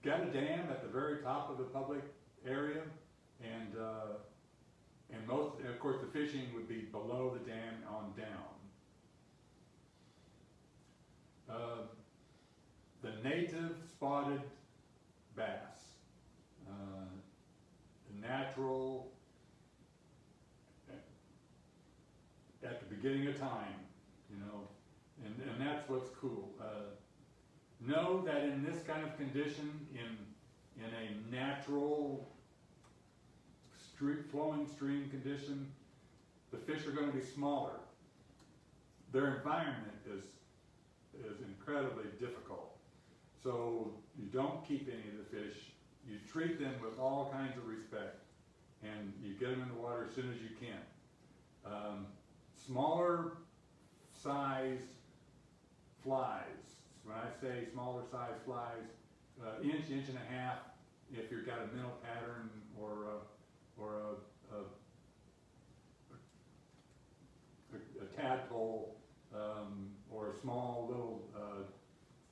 Got a dam at the very top of the public area, and most, of course, the fishing would be below the dam on down. The native spotted bass, the natural, at the beginning of time, you know, and that's what's cool. Know that in this kind of condition, in a natural flowing stream condition, the fish are going to be smaller. Their environment is incredibly difficult. So you don't keep any of the fish. You treat them with all kinds of respect, and you get them in the water as soon as you can. Smaller sized flies, When I say smaller size flies, inch, inch and a half, if you've got a minnow pattern or a tadpole, or a small little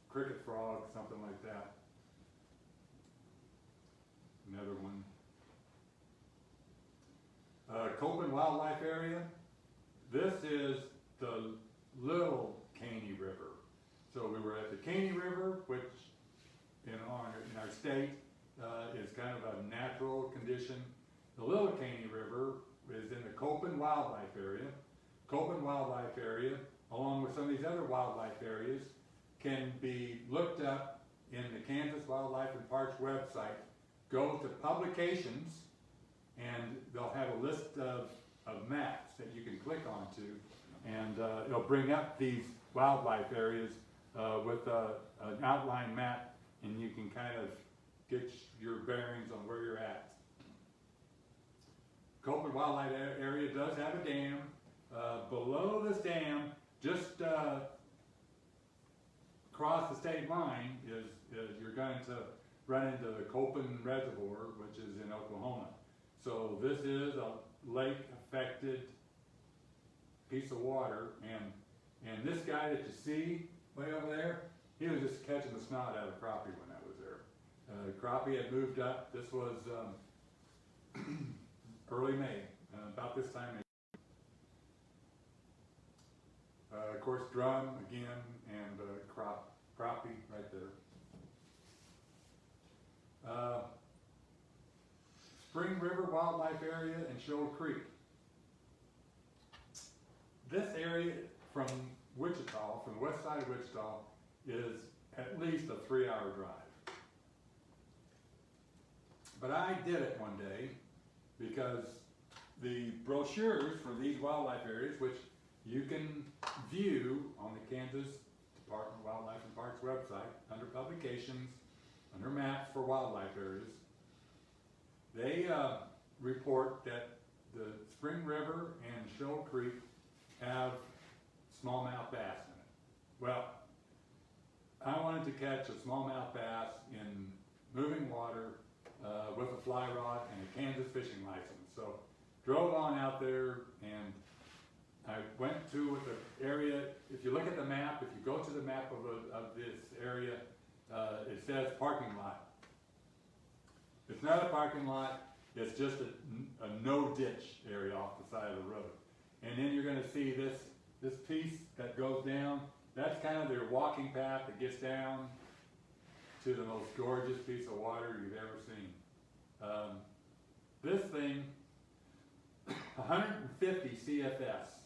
cricket frog, something like that. Another one. Copen Wildlife Area. This is the little Keeney River. So we were at the Keeney River, which in our state is kind of a natural condition. The little Keeney River is in the Copen Wildlife Area. Copen Wildlife Area, along with some of these other wildlife areas, can be looked up in the Kansas Wildlife and Parks website. Go to publications, and they'll have a list of maps that you can click onto, and it'll bring up these wildlife areas with an outline map, and you can kind of get your bearings on where you're at. Copen Wildlife Area does have a dam. Below this dam, just across the state line, is you're going to run into the Copen Reservoir, which is in Oklahoma. So this is a lake-affected piece of water, and this guy that you see way over there, he was just catching the snot out of crappie when I was there. Crappie had moved up. This was early May, about this time. Of course, drum again, and crappie right there. Spring River Wildlife Area and Shoal Creek. This area from Wichita, from the west side of Wichita, is at least a 3-hour drive. But I did it one day because the brochures for these wildlife areas, which you can view on the Kansas Department of Wildlife and Parks website under publications, under maps for wildlife areas, they report that the Spring River and Shoal Creek have smallmouth bass in it. Well, I wanted to catch a smallmouth bass in moving water with a fly rod and a Kansas fishing license. So drove on out there, and I went to the area. If you look at the map, if you go to the map of this area, it says parking lot. It's not a parking lot, it's just a no-ditch area off the side of the road. And then you're going to see this piece that goes down. That's kind of their walking path that gets down to the most gorgeous piece of water you've ever seen. This thing, 150 CFS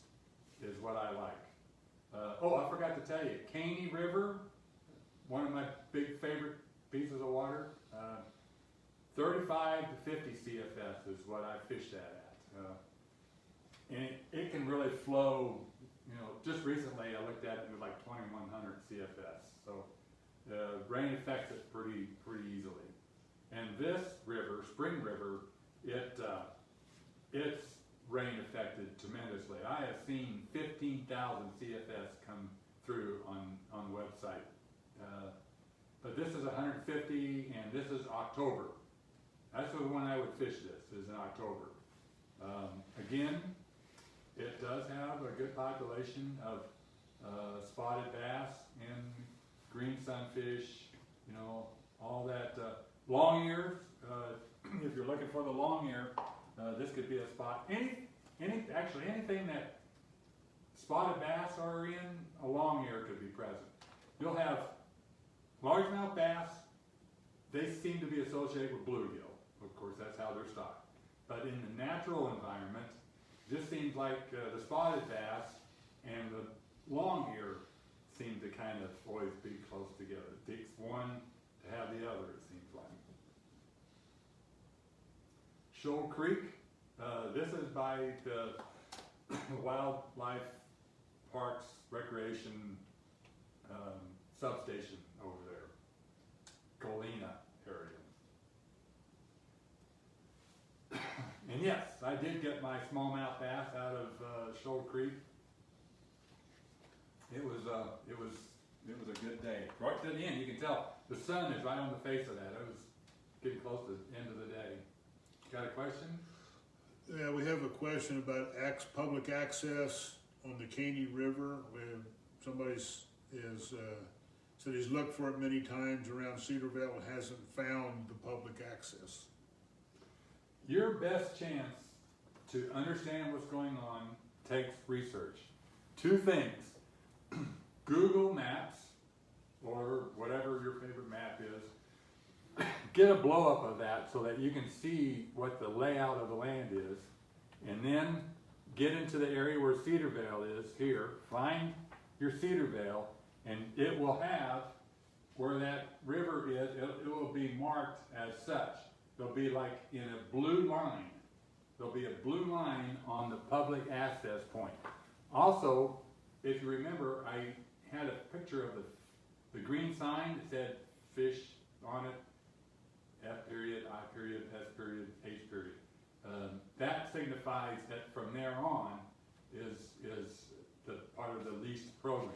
is what I like. Oh, I forgot to tell you, Cheney River, one of my big favorite pieces of water, 35 to 50 CFS is what I fished that at. And it can really flow, just recently I looked at it, it was like 2100 CFS. So rain affects it pretty easily. And this river, Spring River, it's rain affected tremendously. I have seen 15,000 CFS come through on the website. But this is 150, and this is October. That's the one I would fish this, is in October. Again, it does have a good population of spotted bass and green sunfish, all that. Long ears, if you're looking for the long ear, this could be a spot. Actually anything that spotted bass are in, a long ear could be present. You'll have largemouth bass. They seem to be associated with bluegill. Of course, that's how they're stocked. But in the natural environment, it just seems like the spotted bass and the long ear seem to kind of always be close together. It takes one to have the other, it seems like. Shoal Creek, this is by the Wildlife Parks Recreation substation over there, Galena area. And yes, I did get my smallmouth bass out of Shoal Creek. It was It was a good day. Right to the end, you can tell the sun is right on the face of that. It was getting close to the end of the day. Got a question? Yeah, we have a question about public access on the Keeney River. Somebody's said he's looked for it many times around Cedarville and hasn't found the public access. Your best chance to understand what's going on takes research. Two things. Google Maps, or whatever your favorite map is, get a blow up of that so that you can see what the layout of the land is, and then get into the area where Cedarville is here, find your Cedarville, and it will have where that river is, it will be marked as such. There'll be like in a blue line. There'll be a blue line on the public access point. Also, if you remember, I had a picture of the green sign that said fish on it, F period, I period, S period, H period. That signifies that from there on is the part of the lease program.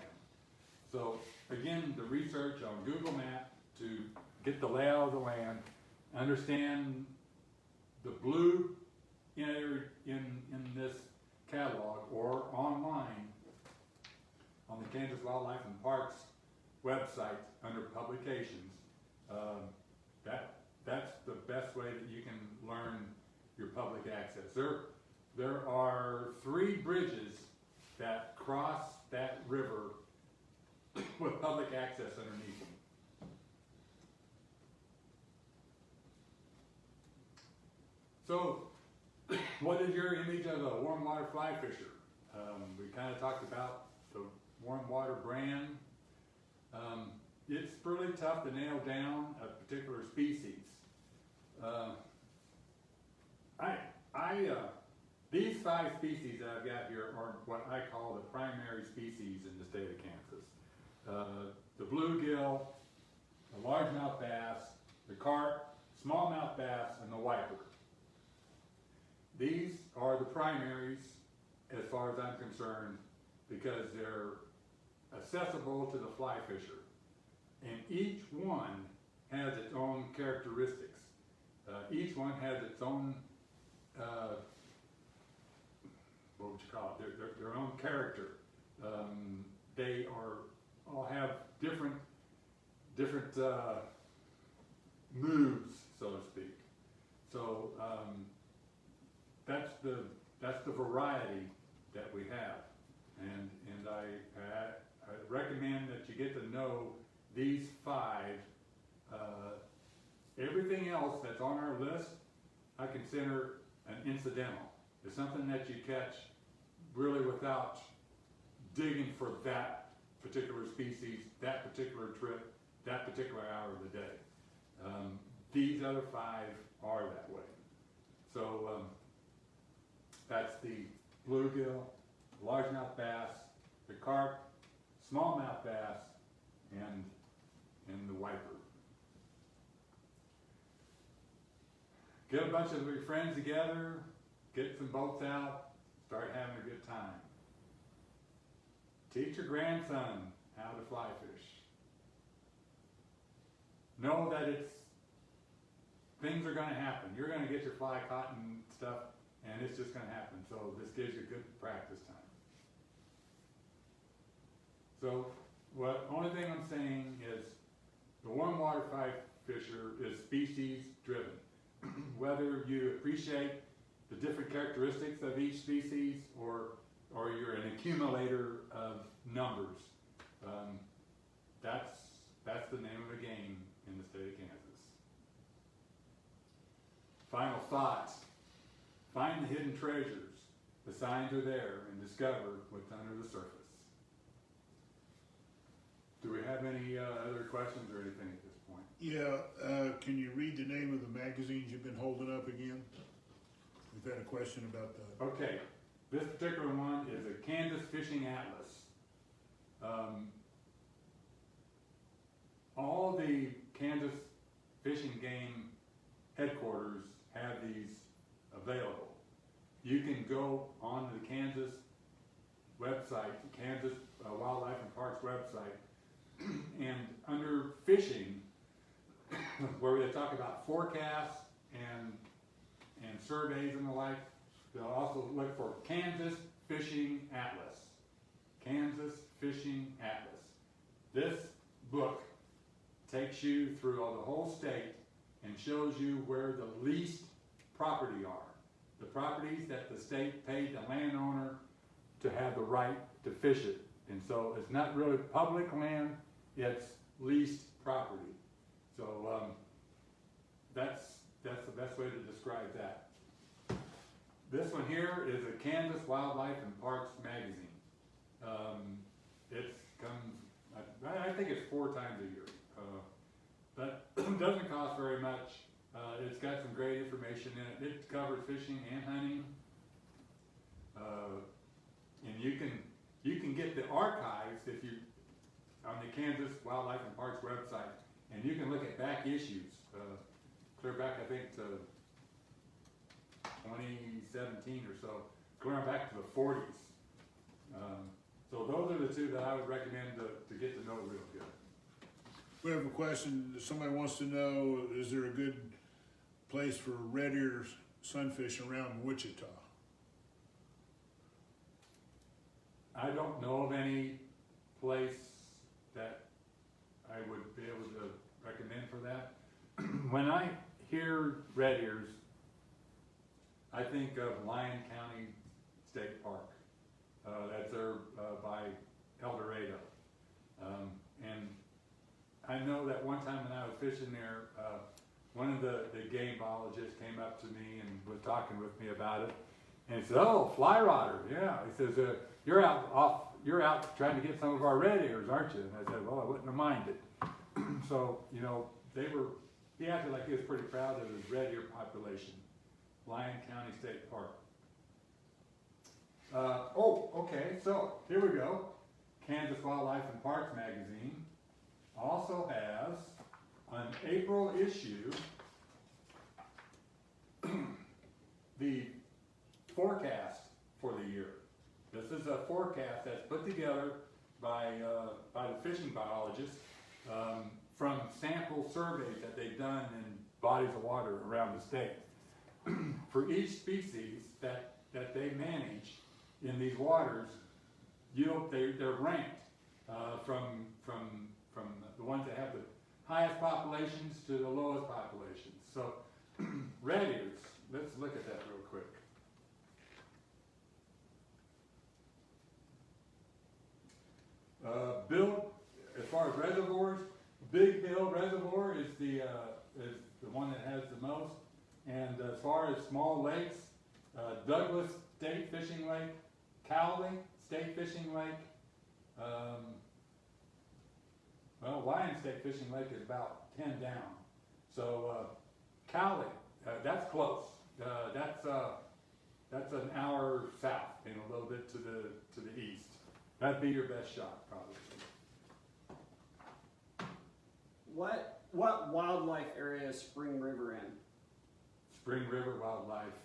So again, the research on Google Maps to get the layout of the land, understand the blue in this catalog or online on the Kansas Wildlife and Parks website under publications. That's the best way that you can learn your public access. There are 3 bridges that cross that river with public access underneath them. So, what is your image of a warm water fly fisher? We kind of talked about the warm water brand. It's really tough to nail down a particular species. These 5 species that I've got here are what I call the primary species in the state of Kansas. The bluegill, the largemouth bass, the carp, smallmouth bass, and the wiper. These are the primaries as far as I'm concerned because they're accessible to the fly fisher. And each one has its own characteristics. Each one has its own, what would you call it, their own character. They all have different moods, so to speak. So that's the variety that we have, and I recommend that you get to know these 5. Everything else that's on our list, I consider an incidental. It's something that you catch really without digging for that particular species, that particular trip, that particular hour of the day. These other 5 are that way. So that's the bluegill, largemouth bass, the carp, smallmouth bass, and the wiper. Get a bunch of your friends together, get some boats out, start having a good time. Teach your grandson how to fly fish. Know that things are going to happen. You're going to get your fly caught and stuff, and it's just going to happen. So this gives you good practice time. So only thing I'm saying is the warm water fly fisher is species driven. Whether you appreciate the different characteristics of each species or you're an accumulator of numbers, that's the name of the game in the state of Kansas. Final thoughts. Find the hidden treasures. The signs are there, and discover what's under the surface. Do we have any other questions or anything at this point? Yeah, can you read the name of the magazines you've been holding up again? We've had a question about that. Okay, this particular one is a Kansas Fishing Atlas. All the Kansas Fishing Game headquarters have these available. You can go on the Kansas website, the Kansas Wildlife and Parks website, And under fishing, where they talk about forecasts and surveys and the like, they'll also look for Kansas Fishing Atlas. Kansas Fishing Atlas. This book takes you through the whole state and shows you where the least property are. The properties that the state paid the landowner to have the right to fish it. And so it's not really public land, it's leased property. So that's the best way to describe that. This one here is a Kansas Wildlife and Parks magazine. It comes, I think it's 4 times a year. But doesn't cost very much. It's got some great information in it. It covers fishing and hunting. And you can get the archives if you on the Kansas Wildlife and Parks website, and you can look at back issues, clear back I think to 2017 or so, going back to the 40s. So those are the 2 that I would recommend to get to know real good. We have a question. Somebody wants to know, is there a good place for red ear sunfish around Wichita? I don't know of any place that I would be able to recommend for that. When I hear red ears, I think of Lyon County State Park. That's there by El Dorado. And I know that one time when I was fishing there, one of the game biologists came up to me and was talking with me about it. And he said, "Oh, fly rodder, yeah." He says, "You're out trying to get some of our red ears, aren't you?" And I said, "Well, I wouldn't have minded." So, you know, he acted like he was pretty proud of his red ear population. Lyon County State Park. Okay, so here we go. Kansas Wildlife and Parks magazine also has an April issue the forecast for the year. This is a forecast that's put together by the fishing biologists from sample surveys that they've done in bodies of water around the state. For each species that they manage in these waters, they're ranked from the ones that have the highest populations to the lowest populations. So red ears, let's look at that real quick. Bill, as far as reservoirs, Big Hill Reservoir is the one that has the most. And as far as small lakes, Douglas State Fishing Lake, Cowley State Fishing Lake, Lyon State Fishing Lake is about 10 down. So Cowley, that's close. That's an hour south and a little bit to the east. That'd be your best shot, probably. What wildlife area is Spring River in? Spring River Wildlife.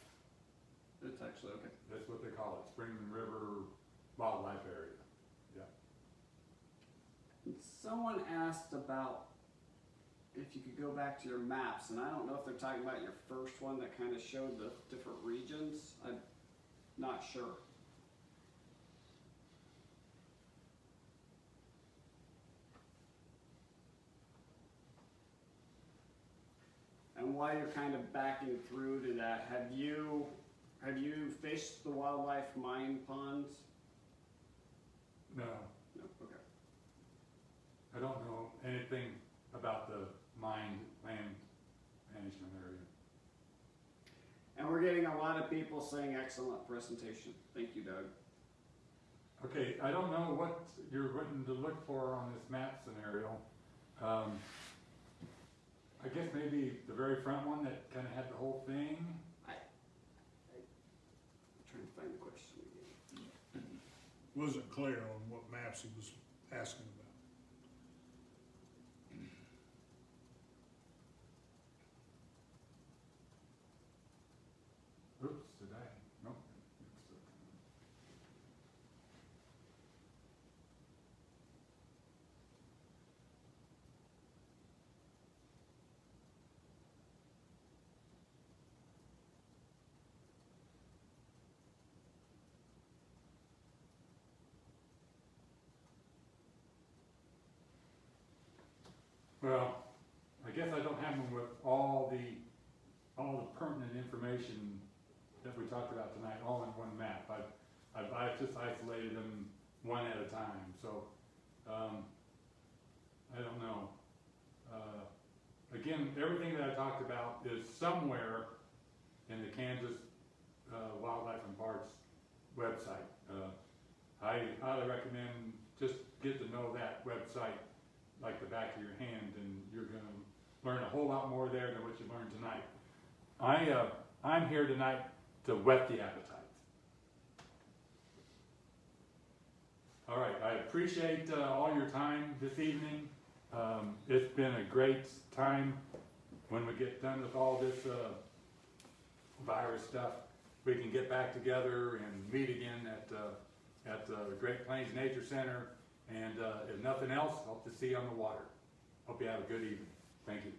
It's actually okay. That's what they call it, Spring River Wildlife Area. Yeah. Someone asked about if you could go back to your maps, and I don't know if they're talking about your first one that kind of showed the different regions. I'm not sure. And while you're kind of backing through to that, have you fished the wildlife mine ponds? No, No. Okay. I don't know anything about the land management area. And we're getting a lot of people saying excellent presentation. Thank you, Doug. Okay, I don't know what you're wanting to look for on this map scenario. I guess maybe the very front one that kind of had the whole thing. I'm trying to find the question again. Wasn't clear on what maps he was asking about. Oops, did I? Nope. Well, I guess I don't have them with all the pertinent information that we talked about tonight, all in one map. I've just isolated them one at a time, so, I don't know. Again, everything that I talked about is somewhere in the Kansas Wildlife and Parks website. I highly recommend just get to know that website like the back of your hand, and you're gonna learn a whole lot more there than what you learned tonight. I'm here tonight to whet the appetite. All right, I appreciate all your time this evening. It's been a great time when we get done with all this virus stuff. We can get back together and meet again at the Great Plains Nature Center. And if nothing else, hope to see you on the water. Hope you have a good evening. Thank you.